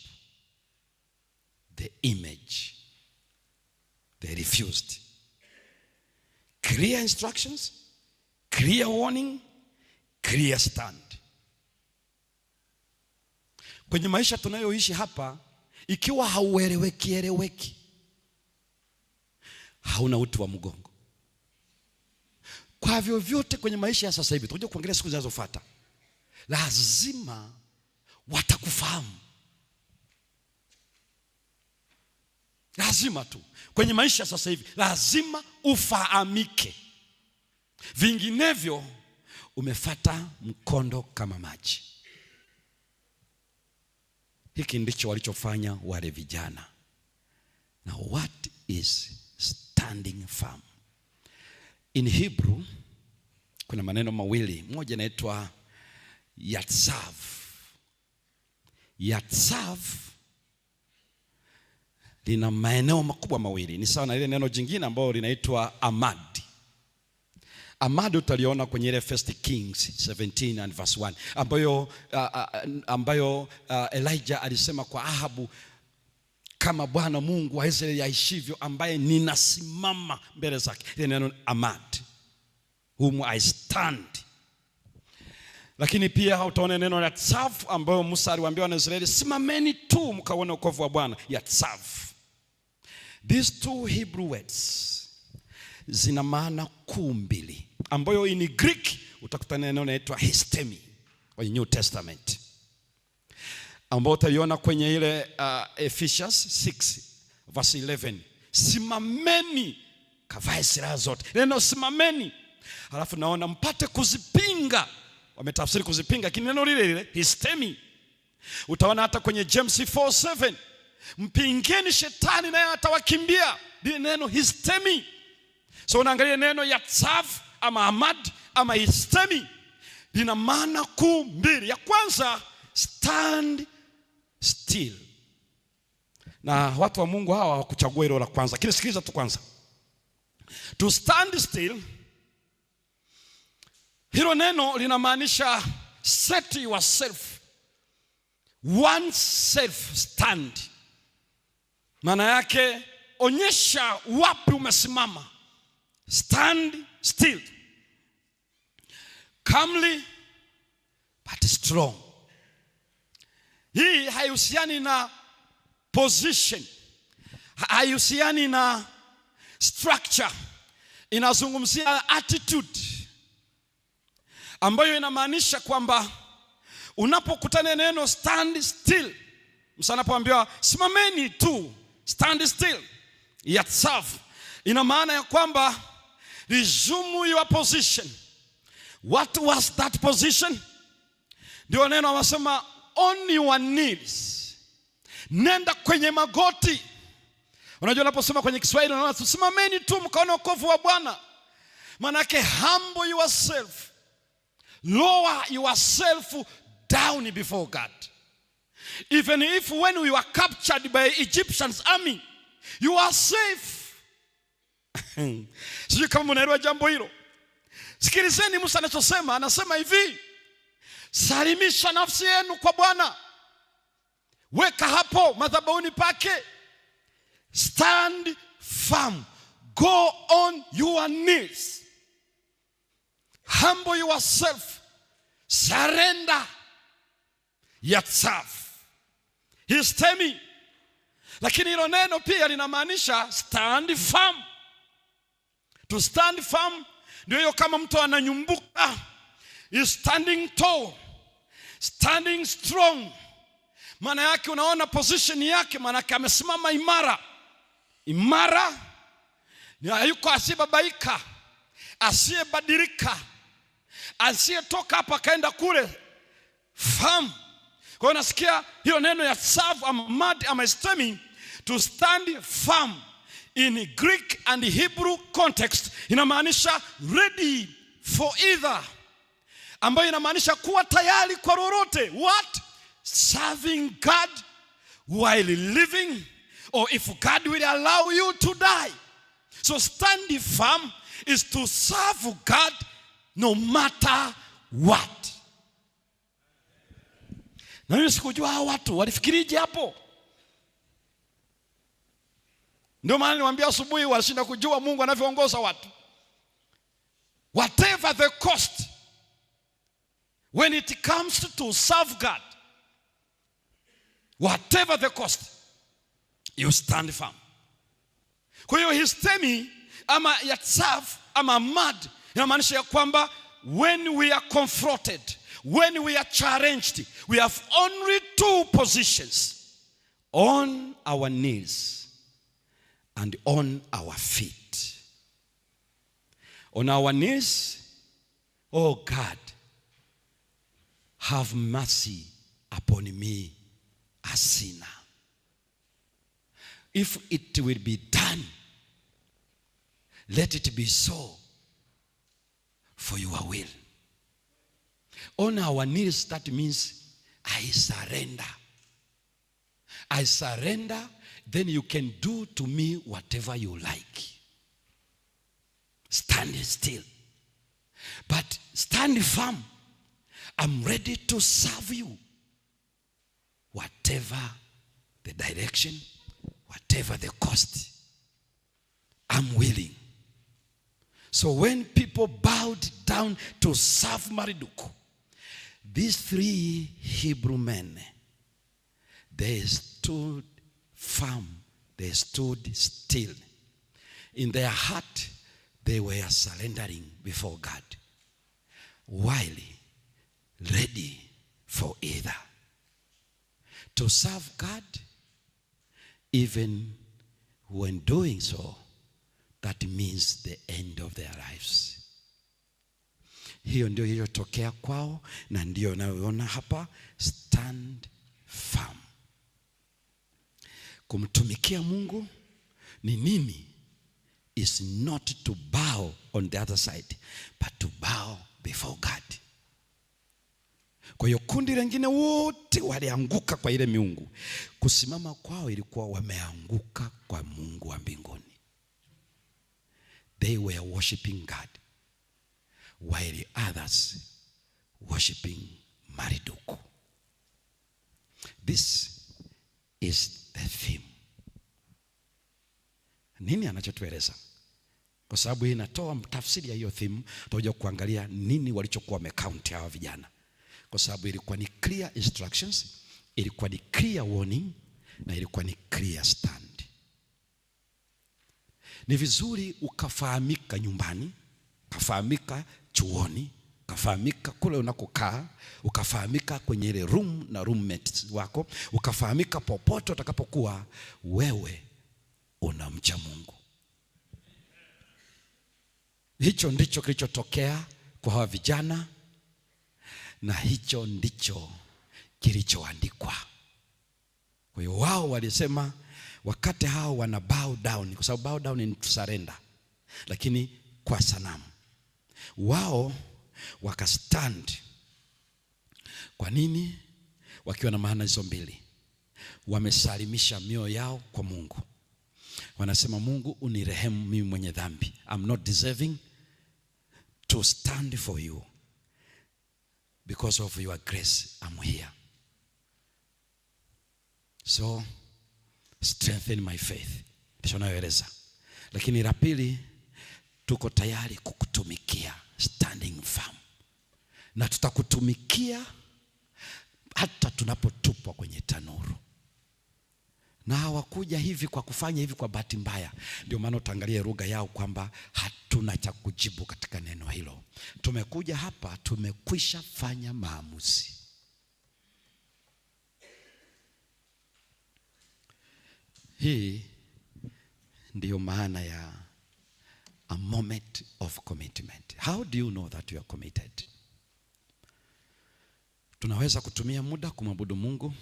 the image. They refused. Clear instructions, clear warning, clear stand. Kwenye maisha tunayoishi hapa, ikiwa haueleweki, hauna uti wa mgongo. Kwa vyovyote kwenye maisha ya sasa hivi, tutakuja kuangalia siku zinazofuata, lazima watakufahamu. Lazima tu. Kwenye maisha sasa hivi lazima ufahamike. vinginevyo umefata mkondo kama maji. Hiki ndicho walichofanya wale vijana. Now what is standing firm? In Hebrew kuna maneno mawili, moja inaitwa yatsav. Yatsav lina maeneo makubwa mawili, ni sawa na ile neno jingine ambalo linaitwa amad. Amad utaliona kwenye ile 1 Kings 17 and verse 1 ambayo Elijah alisema kwa Ahabu, kama Bwana Mungu wa Israeli aishivyo, ambaye ninasimama mbele zake. Ile neno amad, whom I stand. Lakini pia utaona neno yatsav ambayo Musa aliwaambia wana Israeli, simameni tu mkaone wokovu wa Bwana. Yatsav. These two Hebrew words zina maana kuu mbili, ambayo in Greek utakutana neno linaloitwa histemi kwenye New Testament, ambayo utaiona kwenye ile Ephesians 6 verse 11. Simameni kavae silaha zote. Neno simameni. Halafu naona mpate kuzipinga. Wametafsiri kuzipinga, lakini neno lile lile histemi. Utaona hata kwenye James 4:7, mpingeni shetani naye atawakimbia. Lile neno histemi. So unaangalia neno yatsav ama amad ama histemi lina maana kuu mbili. Ya kwanza, stand still. Na watu wa Mungu hawa hawakuchagua hilo la kwanza. Lakini sikiliza tu kwanza. To stand still, hilo neno linamaanisha set yourself, oneself stand. Maana yake onyesha wapi umesimama. Stand still, calmly but strong. Hii haihusiani na position, haihusiani na structure. Inazungumzia attitude, ambayo inamaanisha kwamba unapokutana neno stand still, msanapoambiwa simameni tu, stand still, yatsav, ina maana ya kwamba resume your position. What was that position? Ndio neno wanasema on your knees. Nenda kwenye magoti. Unajua unaposema kwenye Kiswahili unaona simameni tu mkaone wokovu wa Bwana. Maana yake humble yourself. Lower yourself down before God. Even if when we were captured by Egyptians army, you are safe. Sijui kama mnaelewa jambo hilo. Sikilizeni Musa anachosema, anasema hivi: salimisha nafsi yenu kwa Bwana, weka hapo madhabahuni pake, stand firm, go on your knees, humble yourself, surrender, yatsav, histemi. Lakini hilo neno pia linamaanisha stand firm. To stand firm ndio hiyo, kama mtu ananyumbuka, is standing tall, standing strong. Maana yake unaona position yake, maana yake amesimama imara. Imara ni hayuko asiyebabaika, asiyebadilika, asiyetoka hapa kaenda kule. Firm. Kwa hiyo nasikia hiyo neno ya serve ama mad ama histemi, to stand firm in Greek and Hebrew context inamaanisha ready for either, ambayo inamaanisha kuwa tayari kwa lolote. What? Serving God while living, or if God will allow you to die. So standing firm is to serve God no matter what. Na mimi sikujua hao watu walifikirije hapo. Ndio maana niwaambia asubuhi washinda kujua Mungu anavyoongoza watu. Whatever the cost, when it comes to serve God, whatever the cost, you stand firm. Kwa hiyo histemi ama yatsav ama mad inamaanisha ya kwamba when we are confronted, when we are challenged, we have only two positions: on our knees and on our feet. on our knees, oh God, have mercy upon me, a sinner. If it will be done, let it be so for your will. On our knees, that means I surrender. I surrender, then you can do to me whatever you like. Stand still. But stand firm. I'm ready to serve you. Whatever the direction, whatever the cost, I'm willing. So when people bowed down to serve Marduk, these 3 Hebrew men, they stood firm, they stood still. In their heart, they were surrendering before God, while ready for either to serve God, even when doing so, that means the end of their lives. Hiyo ndio iliyotokea kwao, na ndio naona hapa, stand firm. Kumtumikia Mungu ni nini? Is not to bow on the other side, but to bow before God. Kwa hiyo kundi lingine wote walianguka kwa ile miungu. Kusimama kwao ilikuwa wameanguka kwa Mungu wa mbinguni. They were worshiping God, while others worshiping Marduk. This is the theme. Nini anachotueleza? Kwa sababu hii inatoa tafsiri ya hiyo theme, tutakuja kuangalia nini walichokuwa wamecount hawa vijana. Kwa sababu ilikuwa ni clear instructions, ilikuwa ni clear warning, na ilikuwa ni clear stand. Ni vizuri ukafahamika nyumbani, ukafahamika chuoni, ukafahamika kule unakokaa, ukafahamika kwenye ile room na roommates wako, ukafahamika popote utakapokuwa, wewe unamcha Mungu. Hicho ndicho kilichotokea kwa hawa vijana, na hicho ndicho kilichoandikwa. Kwa hiyo wao walisema, wakati hao wana bow down, kwa sababu bow down ni surrender, lakini kwa sanamu, wao wakastand. Kwa nini? Wakiwa na maana hizo mbili. Wamesalimisha mioyo yao kwa Mungu. Wanasema, Mungu unirehemu mimi mwenye dhambi. I'm not deserving to stand for you. Because of your grace, I'm here. So, strengthen my faith. Ndicho nayoeleza. Lakini la pili, tuko tayari kukutumikia, standing firm. Na tutakutumikia hata tunapotupwa kwenye tanuru. Na hawakuja hivi kwa kufanya hivi kwa bahati mbaya. Ndio maana utaangalia lugha yao kwamba hatuna cha kujibu katika neno hilo. Tumekuja hapa, tumekwisha fanya maamuzi. Hii ndio maana ya a moment of commitment. How do you know that you are committed? Tunaweza kutumia muda kumwabudu Mungu,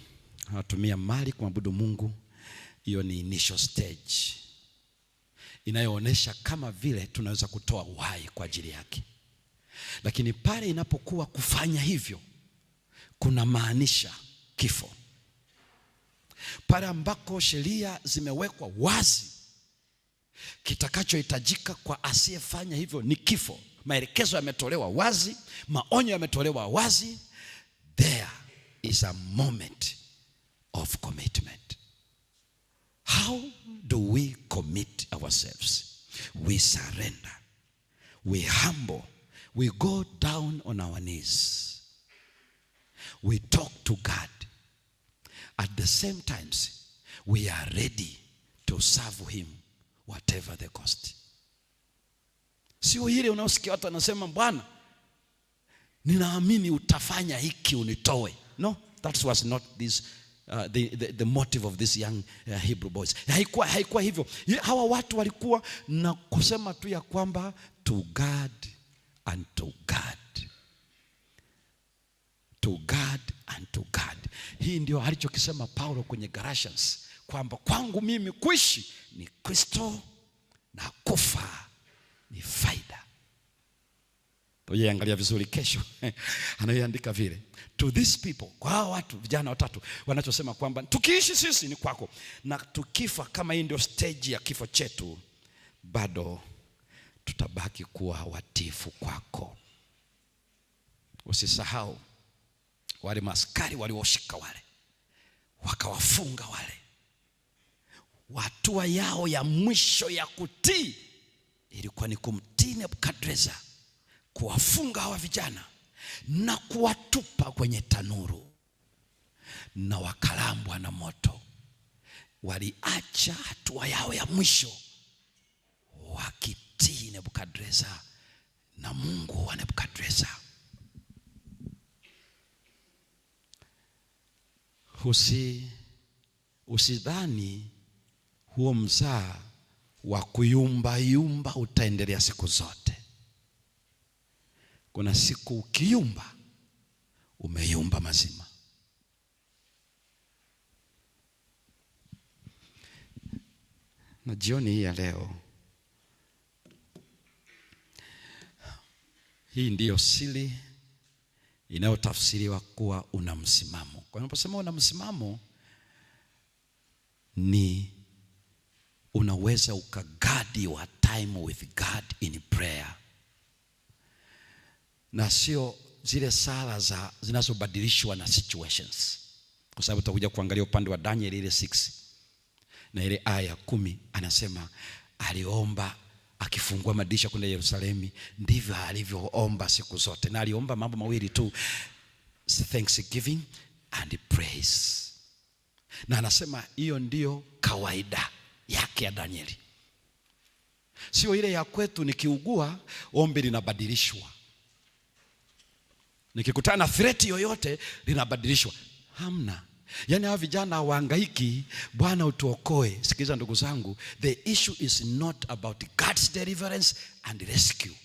tunatumia mali kumwabudu Mungu. Hiyo ni initial stage inayoonesha kama vile tunaweza kutoa uhai kwa ajili yake. Lakini pale inapokuwa kufanya hivyo kuna maanisha kifo. Pale ambako sheria zimewekwa wazi, kitakachohitajika kwa asiyefanya hivyo ni kifo. Maelekezo yametolewa wazi, maonyo yametolewa wazi. There is a moment of commitment. How do we commit ourselves? We surrender. We humble. We go down on our knees. We talk to God. At the same time, we are ready to serve him whatever the cost. Sio ile unaosikia watu wanasema, Bwana, ninaamini utafanya hiki unitoe. No, that was not this the motive of this young Hebrew boys. Haikuwa hivyo. Hawa watu walikuwa na kusema tu ya kwamba to guard and to guard. To guard and to guard. Hii ndio alichokisema Paulo kwenye Galatians, kwamba kwangu mimi kuishi ni Kristo na kufa ni faida. Toye angalia vizuri kesho anayeandika vile. To these people, kwa hao watu vijana watatu wanachosema kwamba tukiishi sisi ni kwako, na tukifa, kama hii ndio stage ya kifo chetu, bado tutabaki kuwa watifu kwako. Usisahau wale maskari walioshika wale, wakawafunga wale. Hatua yao ya mwisho ya kutii ilikuwa ni kumtii Nebukadreza, kuwafunga hawa vijana na kuwatupa kwenye tanuru, na wakalambwa na moto. Waliacha hatua yao ya mwisho wakitii Nebukadreza na Mungu wa Nebukadreza. Usidhani huo mzaa wa kuyumba yumba utaendelea siku zote. Kuna siku ukiyumba, umeyumba mazima. Na jioni hii ya leo, hii ndiyo siri inayotafsiriwa kuwa una msimamo. Kwa ninaposema una msimamo, ni unaweza ukagadi wa time with God in prayer, na sio zile sala zinazobadilishwa na situations. Kwa sababu tutakuja kuangalia upande wa Daniel ile 6 na ile aya 10, anasema aliomba akifungua madirisha kwenda Yerusalemu, ndivyo alivyoomba siku zote, na aliomba mambo mawili tu, thanksgiving and praise. Na anasema hiyo ndio kawaida yake ya Danieli, sio ile ya kwetu nikiugua ombi linabadilishwa, nikikutana na threat yoyote linabadilishwa. Hamna. Yaani hawa vijana hawahangaiki, Bwana utuokoe. Sikiliza ndugu zangu, the issue is not about God's deliverance and rescue.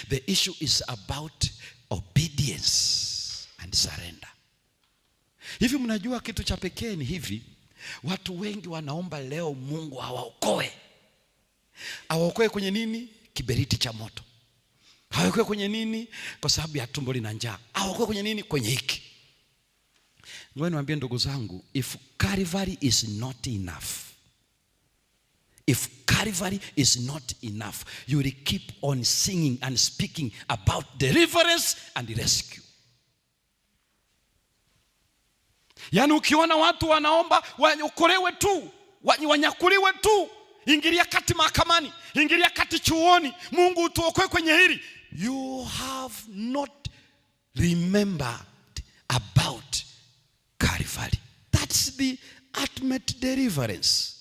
The issue is about obedience and surrender. Hivi mnajua kitu cha pekee ni hivi, watu wengi wanaomba leo Mungu awaokoe. Awaokoe kwenye nini? Kiberiti cha moto. Awaokoe kwenye nini? Kwa sababu ya tumbo lina njaa. Awaokoe kwenye nini? Kwenye hiki. Ngoja niwaambie ndugu zangu, if Calvary is not enough, if Calvary is not enough, you will keep on singing and speaking about deliverance and rescue. Yaani ukiona watu wanaomba waokolewe tu, wanyakuliwe tu, ingilia kati mahakamani, ingilia kati chuoni, Mungu utuokoe kwenye hili, you have not remembered about Calvary. That's the ultimate deliverance.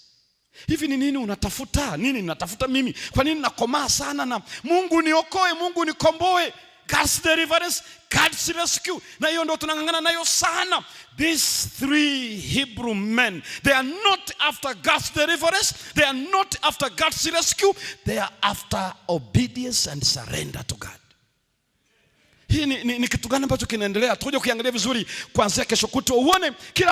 Hivi ni nini unatafuta? Nini natafuta mimi? Kwa nini nakomaa sana na Mungu niokoe, Mungu nikomboe? God's deliverance, God's rescue. Na hiyo ndio tunangangana nayo sana. These 3 Hebrew men, they are not after God's deliverance, they are not after God's rescue, they are after obedience and surrender to God. Hii ni kitu gani ambacho kinaendelea? Tuje kuangalia vizuri kuanzia kesho kutwa, uone kila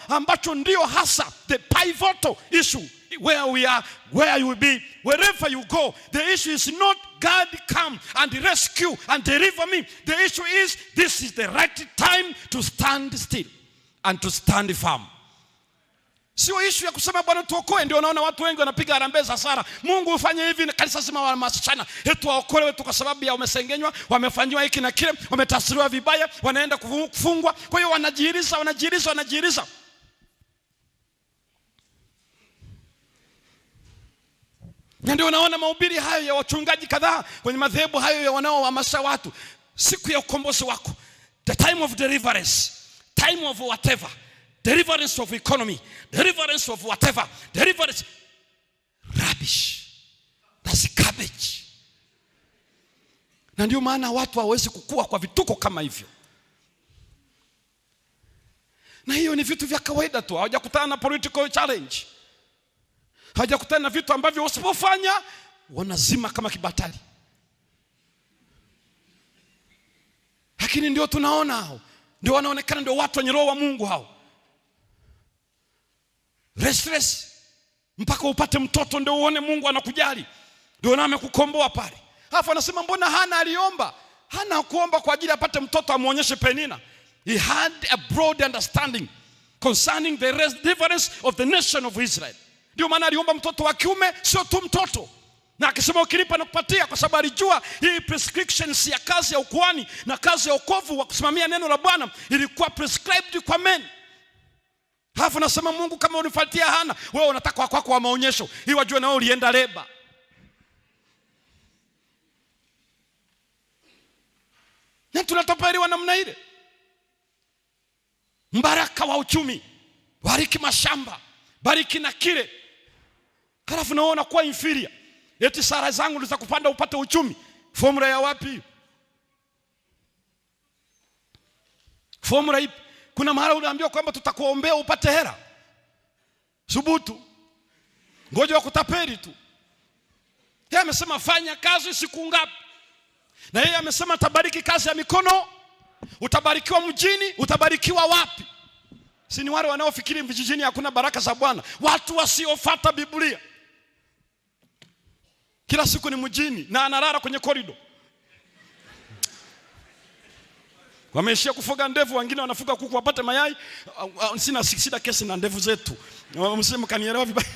ambacho ndio hasa the pivotal issue, where we are, where you will be, wherever you go. The issue is not God come and rescue and deliver me. The issue is, this is the right time to stand still and to stand firm. Sio issue ya kusema Bwana tuokoe. Ndio naona watu wengi wanapiga harambee za sara, Mungu ufanye hivi, na kanisa zima wanahamasishana eti waokolewe tu kwa sababu ya wamesengenywa, wamefanywa hiki na kile, wametafsiriwa vibaya, wanaenda kufungwa. Kwa hiyo wanajiiriza. Na ndio naona mahubiri hayo ya wachungaji kadhaa kwenye madhehebu hayo ya wanaohamasisha watu, siku ya ukombozi wako, the time of deliverance, time of whatever, deliverance of economy, deliverance of whatever, deliverance. Rubbish. That's garbage. Na ndio maana watu hawawezi kukua kwa vituko kama hivyo. Na hiyo ni vitu vya kawaida tu. Hawajakutana na political challenge, hawajakutana na vitu ambavyo usipofanya wanazima kama kibatari. Lakini ndio tunaona hao, ndio wanaonekana ndio watu wenye roho wa Mungu hao. Restless mpaka upate mtoto ndio uone Mungu anakujali. Ndio naye amekukomboa pale. Alafu anasema mbona Hana aliomba? Hana kuomba kwa ajili apate mtoto amuonyeshe Penina. He had a broad understanding concerning the deliverance of the nation of Israel. Ndio maana aliomba mtoto wa kiume, sio tu mtoto. Na akisema ukinipa nakupatia, kwa sababu alijua hii prescriptions ya kazi ya ukuhani na kazi ya wokovu wa kusimamia neno la Bwana ilikuwa prescribed kwa men. Alafu nasema Mungu kama unifuatia Hana, wewe unataka kwako wa maonyesho, ili wajue na wewe ulienda leba. Na tunatapeliwa namna ile. Mbaraka wa uchumi, bariki mashamba, bariki na kile. Halafu naona kuwa inferior. Eti sara zangu ni za kupanda upate uchumi. Formula ya wapi? Formula ipi? Kuna mahali unaambiwa kwamba tutakuombea upate hela. Subutu. Ngoja wakutapeli tu. Yeye amesema fanya kazi siku ngapi? Na yeye amesema tabariki kazi ya mikono. Utabarikiwa mjini, utabarikiwa wapi? Si ni wale wanaofikiri vijijini hakuna baraka za Bwana. Watu wasiofuata Biblia. Kila siku ni mjini na analala kwenye korido. Wameishia kufuga ndevu, wengine wanafuga kuku wapate mayai. Sina kesi na ndevu zetu. Mseme kanielewa vibaya.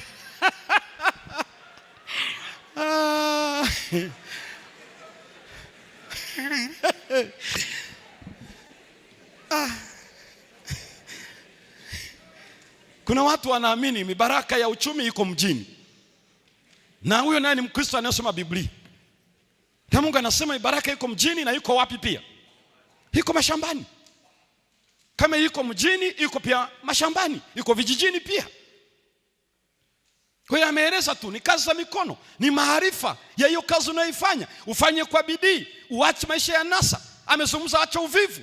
Kuna watu wanaamini mibaraka ya uchumi iko mjini. Na huyo naye ni Mkristo anayesoma Biblia. Na Mungu anasema mibaraka iko mjini na iko wapi pia? Iko mashambani. Kama iko mjini, iko pia mashambani, iko vijijini pia. Kwa hiyo ameeleza tu ni kazi za mikono, ni maarifa ya hiyo kazi unayoifanya. Ufanye kwa bidii, uache maisha ya nasa. Amezungumza acha uvivu.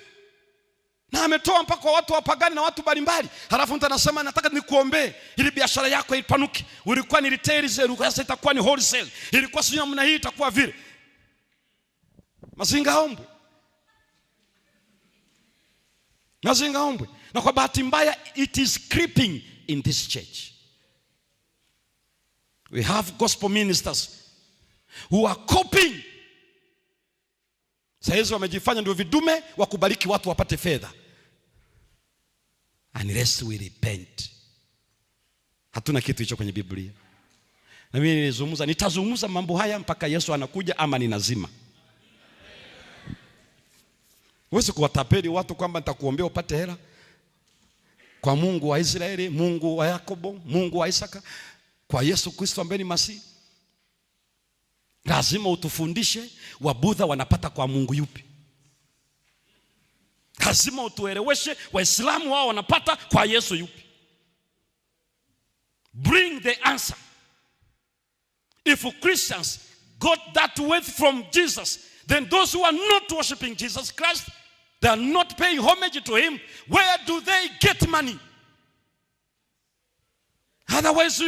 Na ametoa mpaka kwa watu wapagani na watu mbalimbali. Halafu mtu anasema nataka nikuombee ili biashara yako ipanuke. Ulikuwa ni retail sale, sasa itakuwa ni wholesale. Ilikuwa sio namna hii, itakuwa vile. Mazinga ombwe. Mazinga ombwe. Na kwa bahati mbaya it is creeping in this church. We have gospel ministers who are coping. Sasa wamejifanya ndio vidume wa kubariki watu wapate fedha. Unless we repent. Hatuna kitu hicho kwenye Biblia. Na mimi nitazungumza mambo haya mpaka Yesu anakuja ama ninazima. Huwezi kuwatapeli watu kwamba nitakuombea upate hela. Kwa Mungu wa Israeli, Mungu wa Yakobo, Mungu wa Isaka, kwa Yesu Kristo ambaye ni Masihi. Lazima utufundishe Wabudha wanapata kwa Mungu yupi. Lazima utueleweshe Waislamu wao wanapata kwa Yesu yupi. Bring the answer. If Christians got that wealth from Jesus, then those who are not worshiping Jesus Christ, they are not paying homage to him, where do they get money? Otherwise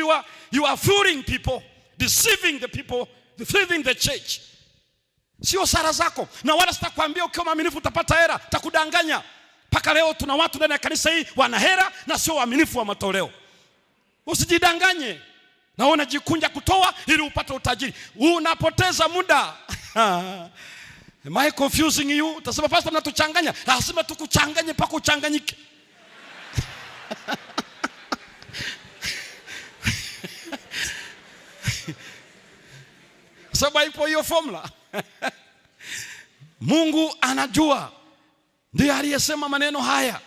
you are fooling people, deceiving the people, deceiving the church. Sio sara zako. Na wala sitakwambia ukiwa mwaminifu utapata hela, takudanganya. Paka leo tuna watu ndani ya kanisa hii wana hela na sio waaminifu wa matoleo. Usijidanganye. Na unajikunja kutoa ili upate utajiri. Unapoteza muda. Am I confusing you? Utasema pastor mnatuchanganya. Lazima tukuchanganye mpaka uchanganyike. Sababu ipo hiyo formula. Mungu anajua. Ndiye aliyesema maneno haya.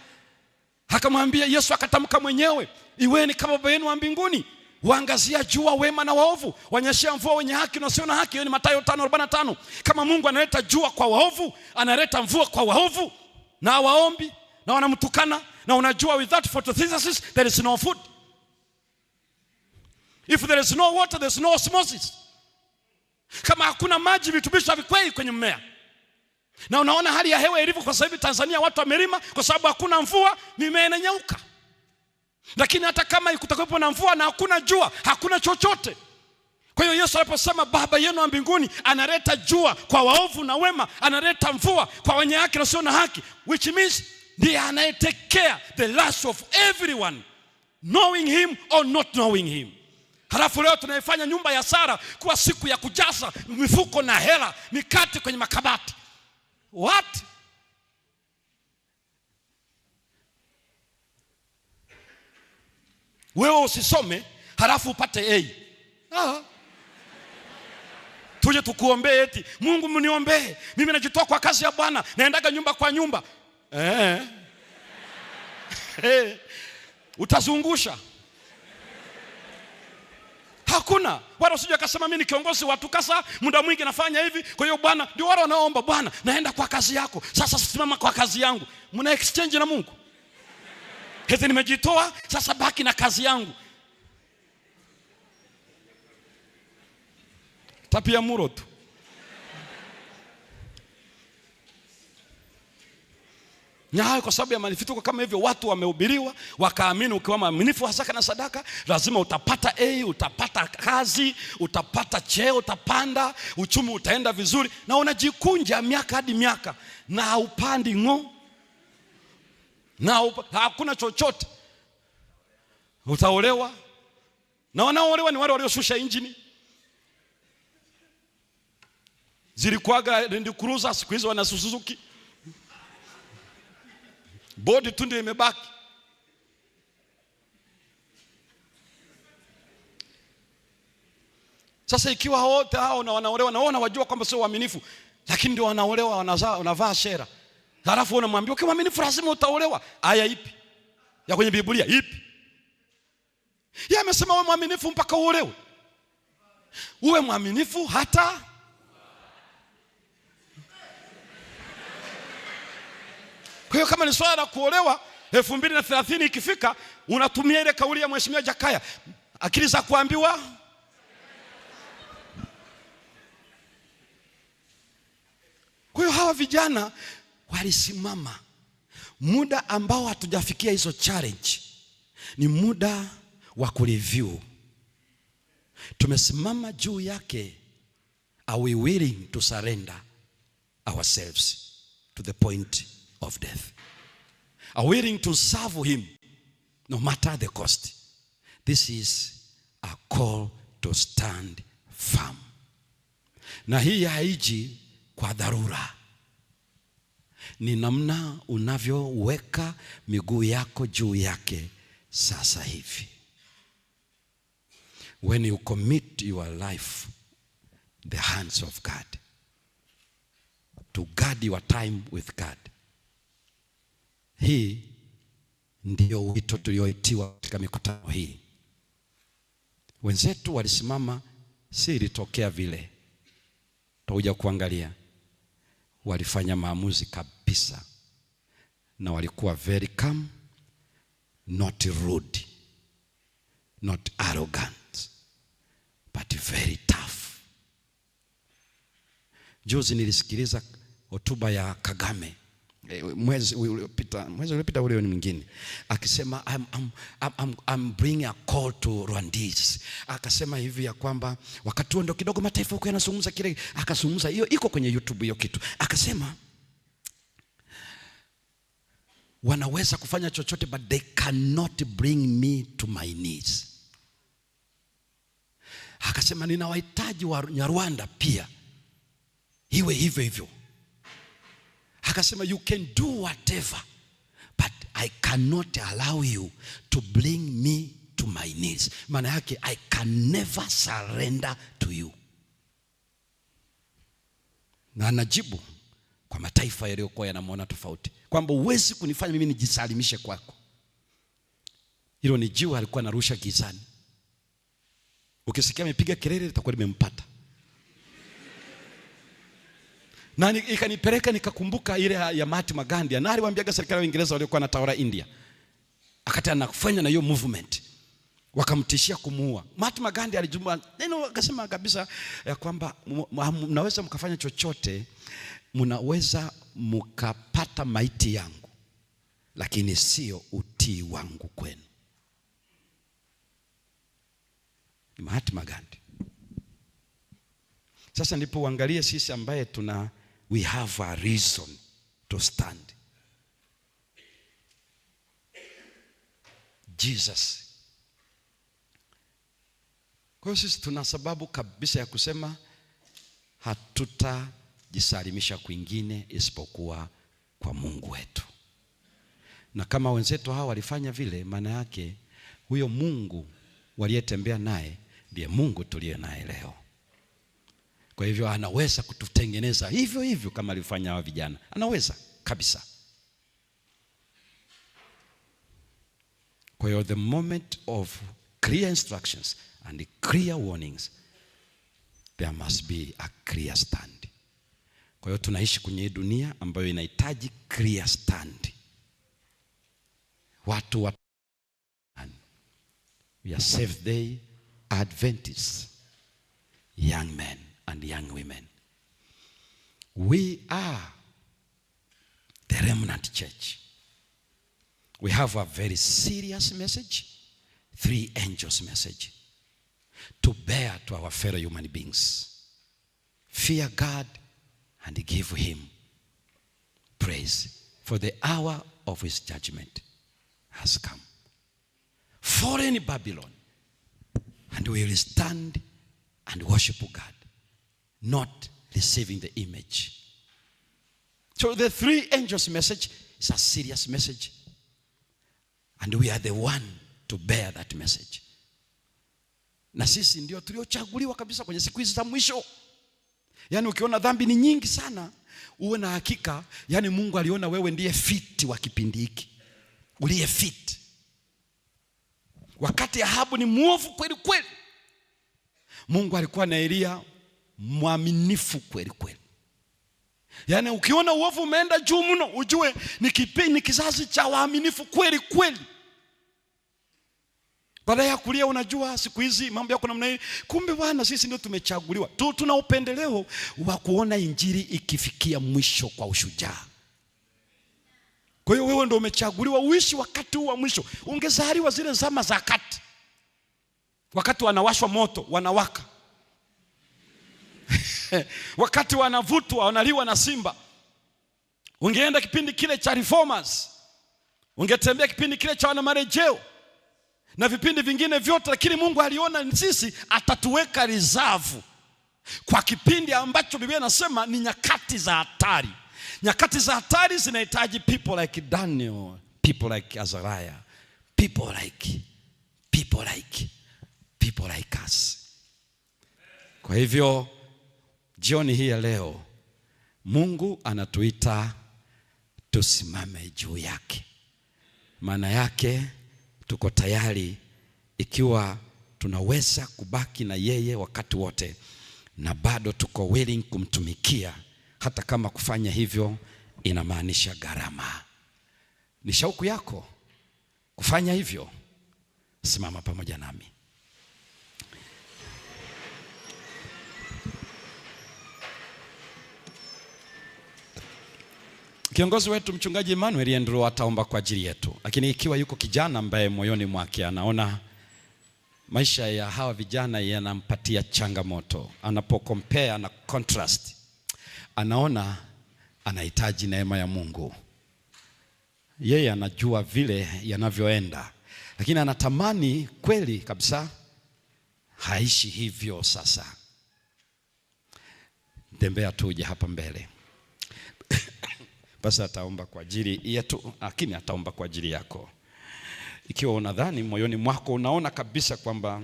Akamwambia Yesu, akatamka mwenyewe, iweni kama Baba yenu wa mbinguni, huangazia jua wema na waovu, wanyeshea mvua wenye haki na wasio na haki. Hiyo ni Mathayo 5:45. Kama Mungu analeta jua kwa waovu, analeta mvua kwa waovu na waombi na wanamtukana, na unajua without photosynthesis there is no food. If there is no water there is no osmosis. Kama hakuna maji vitubisho havikwei kwenye mmea. Na unaona hali ya hewa ilivyo kwa sababu Tanzania watu wamelima kwa sababu hakuna mvua, mimea inanyauka. Lakini hata kama kutakuwepo na mvua na hakuna jua, hakuna chochote. Kwa hiyo Yesu aliposema Baba yenu wa mbinguni analeta jua kwa waovu na wema, analeta mvua kwa wenye haki na sio na haki, which means ndiye anayetake care the lives of everyone, knowing him or not knowing him. Halafu leo tunaifanya nyumba ya Sara kuwa siku ya kujaza mifuko na hela, mikate kwenye makabati. What? Wewe usisome halafu upate A. Tuje tukuombee eti Mungu mniombee, mimi najitoa kwa kazi ya Bwana, naendaga nyumba kwa nyumba. Utazungusha. Hakuna. Wala usije akasema mimi ni kiongozi wa TUCASA, muda mwingi nafanya hivi, kwa hiyo Bwana ndio wale wanaoomba Bwana naenda kwa kazi yako. Sasa simama kwa kazi yangu. Mna exchange na Mungu. Heti nimejitoa, sasa baki na kazi yangu. Tapia muro tu. Na kwa sababu ya manifituko kama hivyo, watu wamehubiriwa wakaamini. Ukiwa mwaminifu hasa na sadaka, lazima utapata utapata kazi, utapata cheo, utapanda, uchumi utaenda vizuri, na unajikunja miaka hadi miaka na haupandi na hakuna chochote. Utaolewa, na wanaoolewa ni wale walioshusha injini. Zilikuwaga Land Cruiser, siku hizo wana Suzuki. Bodi tu ndio imebaki. Sasa ikiwa wote hao na wanaolewa, naona wajua kwamba sio waaminifu, lakini ndio wanaolewa, wanavaa shera. Halafu unamwambia ukiwa mwaminifu lazima utaolewa. Aya ipi ya kwenye Biblia ipi? Yeye amesema wewe mwaminifu mpaka uolewe. Uwe mwaminifu hata kwa hiyo kama ni swala la kuolewa 2030 ikifika, unatumia ile kauli ya Mheshimiwa Jakaya, akili za kuambiwa. Kwa hiyo hawa vijana walisimama. Muda ambao hatujafikia hizo challenge ni muda wa kureview. Tumesimama juu yake. Are we willing to surrender ourselves to the point of death? Are willing to serve him no matter the cost? This is a call to stand firm. Na hii haiji kwa dharura. Ni namna unavyoweka miguu yako juu yake sasa hivi. When you commit your life the hands of God, to guard your time with God. Hii ndio wito tulioitiwa katika mikutano hii. Wenzetu walisimama, si ilitokea vile. Tutakuja kuangalia. Walifanya maamuzi kabisa, na walikuwa very calm, not rude, not arrogant, but very tough. Juzi nilisikiliza hotuba ya Kagame mwezi uliopita ule mwingine, akisema I'm bringing a call to Rwandese. Akasema hivi ya kwamba wakati huo ndio kidogo mataifa huko yanazungumza kile, akazungumza hiyo iko kwenye YouTube hiyo kitu. Akasema wanaweza kufanya chochote but they cannot bring me to my knees. Akasema ninawahitaji wa Rwanda pia iwe hivyo hivyo. Akasema you can do whatever but I cannot allow you to bring me to my knees. Maana yake I can never surrender to you. Na anajibu kwa mataifa yaliyokuwa yanamuona tofauti, kwamba uwezi kunifanya mimi nijisalimishe kwako. Hilo ni jiwe alikuwa anarusha gizani. Ukisikia amepiga kelele litakuwa limempata. Na ikanipeleka nikakumbuka ile ya Mahatma Gandhi. Na aliwaambiaga serikali ya Uingereza waliokuwa wanatawala India, akati anafanya na hiyo movement, wakamtishia kumuua. Mahatma Gandhi alijumba neno akasema kabisa ya kwamba mnaweza mkafanya chochote, mnaweza mkapata maiti yangu, lakini sio utii wangu kwenu. Mahatma Gandhi. Sasa ndipo uangalie sisi ambaye we have a reason to stand. Jesus. Kwa hiyo sisi tuna sababu kabisa ya kusema hatutajisalimisha kwingine isipokuwa kwa Mungu wetu. Na kama wenzetu hawa walifanya vile, maana yake huyo Mungu waliyetembea naye ndiye Mungu tuliye naye leo. Kwa hivyo anaweza kututengeneza hivyo hivyo kama alifanya hawa vijana. Anaweza kabisa. Kwa hiyo the moment of clear instructions and clear warnings, there must be a clear stand. Kwa hiyo tunaishi kwenye dunia ambayo inahitaji clear stand. We are Seventh-day Adventists, young men and young women. We are the remnant church. We have a very serious message, 3 angels message, to bear to our fellow human beings. Fear God and give him praise, for the hour of his judgment has come. Foreign Babylon, and we will stand and worship God, not receiving the image. So the 3 angels message is a serious message, and we are the one to bear that message. Na sisi ndio tuliochaguliwa kabisa kwenye siku hizi za mwisho. Yaani ukiona dhambi ni nyingi sana, uwe na hakika, yaani Mungu aliona wewe ndiye fit wa kipindi hiki. Uliye fit. Wakati Ahabu ni muovu kweli kweli, Mungu alikuwa na Elia mwaminifu kweli kweli. Yaani ukiona uovu umeenda juu mno, ujue ni kizazi cha waaminifu kweli kweli. Baada ya kulia, unajua siku hizi mambo yako namna hii, kumbe bwana sisi ndio tumechaguliwa. Tuna upendeleo wa kuona injili ikifikia mwisho kwa ushujaa. Kwa hiyo wewe ndio umechaguliwa uishi wakati wa mwisho. Ungezaliwa zile zama za kati, wakati wanawashwa moto wanawaka wakati wanavutwa wanaliwa na simba. Ungeenda kipindi kile cha reformers, ungetembea kipindi kile cha wana marejeo na vipindi vingine vyote, lakini Mungu aliona sisi atatuweka reserve kwa kipindi ambacho Biblia inasema ni nyakati za hatari. Nyakati za hatari zinahitaji people like Daniel, people like Azariah, people like us. Kwa hivyo jioni hii ya leo Mungu anatuita tusimame juu yake. Maana yake tuko tayari ikiwa tunaweza kubaki na yeye wakati wote, na bado tuko willing kumtumikia, hata kama kufanya hivyo inamaanisha gharama. Ni shauku yako kufanya hivyo? Simama pamoja nami. Kiongozi wetu Mchungaji Emmanuel Andrew ataomba kwa ajili yetu. Lakini ikiwa yuko kijana ambaye moyoni mwake anaona maisha ya hawa vijana yanampatia changamoto, anapocompare na contrast, anaona anahitaji neema ya Mungu. Yeye anajua vile yanavyoenda, lakini anatamani kweli kabisa haishi hivyo. Sasa tembea tuje hapa mbele. Basi ataomba kwa ajili yetu, lakini ataomba kwa ajili yako. Ikiwa unadhani moyoni mwako unaona kabisa kwamba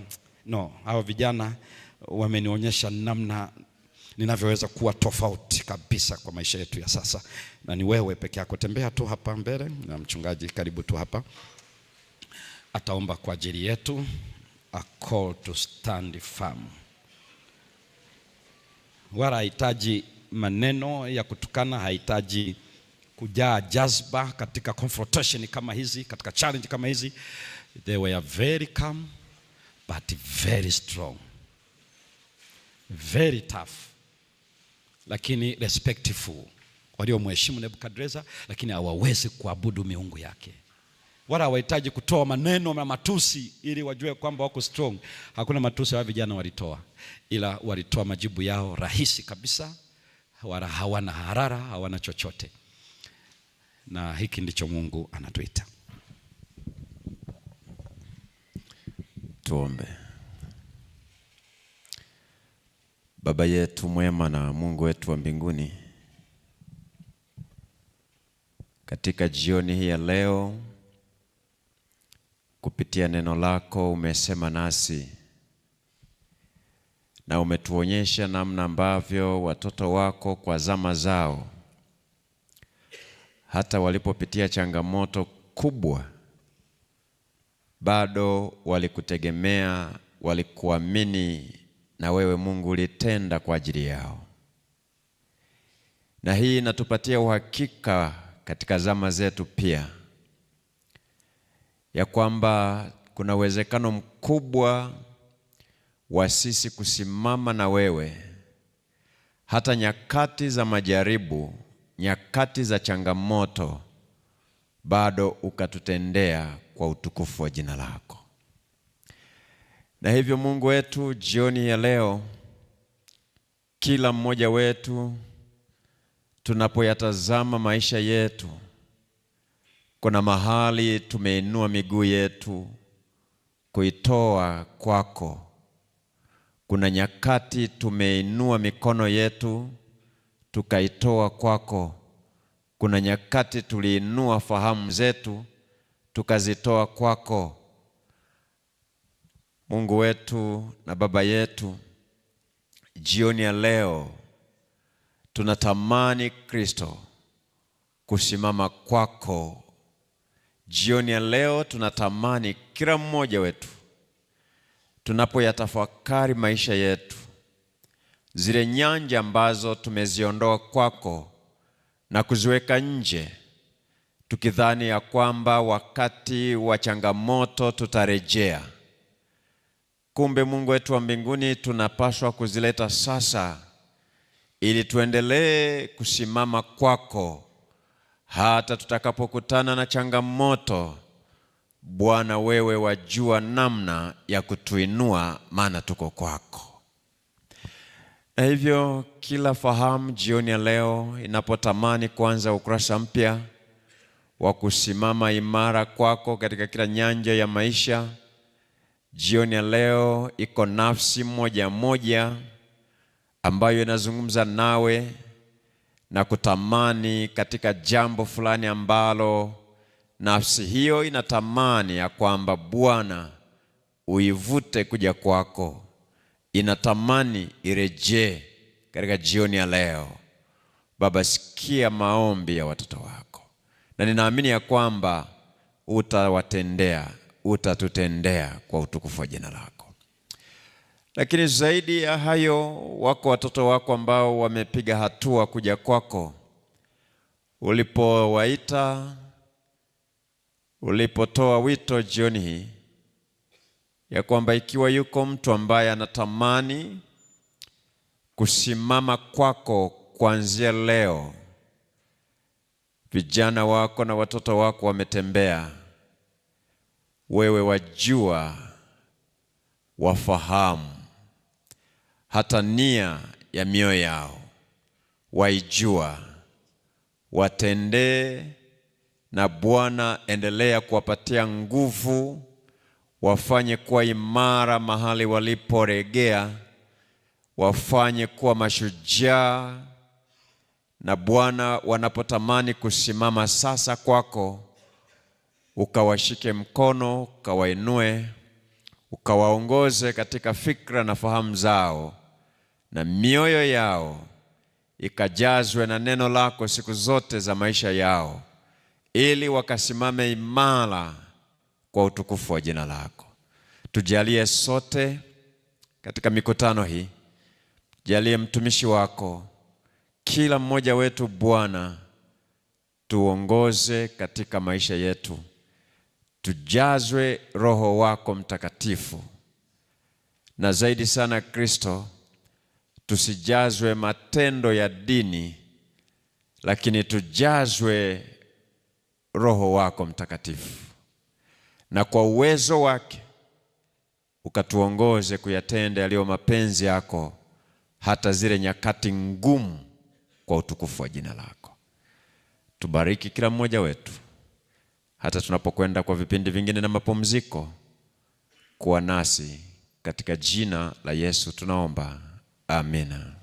hawa vijana wamenionyesha namna ninavyoweza kuwa tofauti kabisa kwa maisha yetu ya sasa, na ni wewe peke yako, tembea tu hapa mbele, na mchungaji karibu tu hapa. Ataomba kwa ajili yetu, a call to stand firm. Wala hahitaji maneno ya kutukana, hahitaji kujaa jazba katika confrontation kama hizi, katika challenge kama hizi. They were very calm but very strong, very tough, lakini respectful. Waliomheshimu Nebukadreza, lakini hawawezi kuabudu miungu yake. wala hawahitaji kutoa maneno na matusi ili wajue kwamba wako strong. Hakuna matusi wa vijana walitoa, ila walitoa majibu yao rahisi kabisa, wala hawana harara, hawana chochote. Na hiki ndicho Mungu anatuita. Tuombe. Baba yetu mwema na Mungu wetu wa mbinguni, katika jioni hii ya leo, kupitia neno lako umesema nasi na umetuonyesha namna ambavyo watoto wako kwa zama zao, hata walipopitia changamoto kubwa, bado walikutegemea, walikuamini, na wewe Mungu ulitenda kwa ajili yao. Na hii inatupatia uhakika katika zama zetu pia, ya kwamba kuna uwezekano mkubwa wa sisi kusimama na wewe hata nyakati za majaribu, nyakati za changamoto, bado ukatutendea kwa utukufu wa jina lako. Na hivyo Mungu wetu, jioni ya leo, kila mmoja wetu tunapoyatazama maisha yetu, kuna mahali tumeinua miguu yetu kuitoa kwako. Kuna nyakati tumeinua mikono yetu tukaitoa kwako. Kuna nyakati tuliinua fahamu zetu tukazitoa kwako. Mungu wetu na Baba yetu, jioni ya leo tunatamani Kristo kusimama kwako. Jioni ya leo tunatamani kila mmoja wetu tunapoyatafakari maisha yetu, zile nyanja ambazo tumeziondoa kwako na kuziweka nje, tukidhani ya kwamba wakati wa changamoto tutarejea. Kumbe Mungu wetu wa mbinguni, tunapaswa kuzileta sasa ili tuendelee kusimama kwako hata tutakapokutana na changamoto. Bwana, wewe wajua namna ya kutuinua, maana tuko kwako. Na hivyo kila fahamu jioni ya leo inapotamani kuanza ukurasa mpya wa kusimama imara kwako katika kila nyanja ya maisha, jioni ya leo iko nafsi moja moja ambayo inazungumza nawe na kutamani katika jambo fulani ambalo nafsi hiyo inatamani ya kwamba Bwana uivute kuja kwako, inatamani irejee katika jioni ya leo. Baba, sikia maombi ya watoto wako, na ninaamini ya kwamba utawatendea, utatutendea kwa utukufu wa jina lako. Lakini zaidi ya hayo, wako watoto wako ambao wamepiga hatua kuja kwako. Ulipowaita, ulipotoa wito jioni hii ya kwamba ikiwa yuko mtu ambaye anatamani kusimama kwako kuanzia leo, vijana wako na watoto wako wametembea, wewe wajua, wafahamu hata nia ya mioyo yao, waijua, watendee. Na Bwana, endelea kuwapatia nguvu, wafanye kuwa imara mahali waliporegea, wafanye kuwa mashujaa. Na Bwana, wanapotamani kusimama sasa kwako, ukawashike mkono, ukawainue, ukawaongoze katika fikra na fahamu zao, na mioyo yao ikajazwe na neno lako siku zote za maisha yao, ili wakasimame imara kwa utukufu wa jina lako. Tujalie sote katika mikutano hii, jalie mtumishi wako, kila mmoja wetu Bwana, tuongoze katika maisha yetu, tujazwe Roho wako Mtakatifu, na zaidi sana Kristo, tusijazwe matendo ya dini, lakini tujazwe Roho wako Mtakatifu. na kwa uwezo wake ukatuongoze kuyatenda yaliyo mapenzi yako hata zile nyakati ngumu, kwa utukufu wa jina lako. Tubariki kila mmoja wetu hata tunapokwenda kwa vipindi vingine na mapumziko. Kuwa nasi katika jina la Yesu tunaomba. Amina.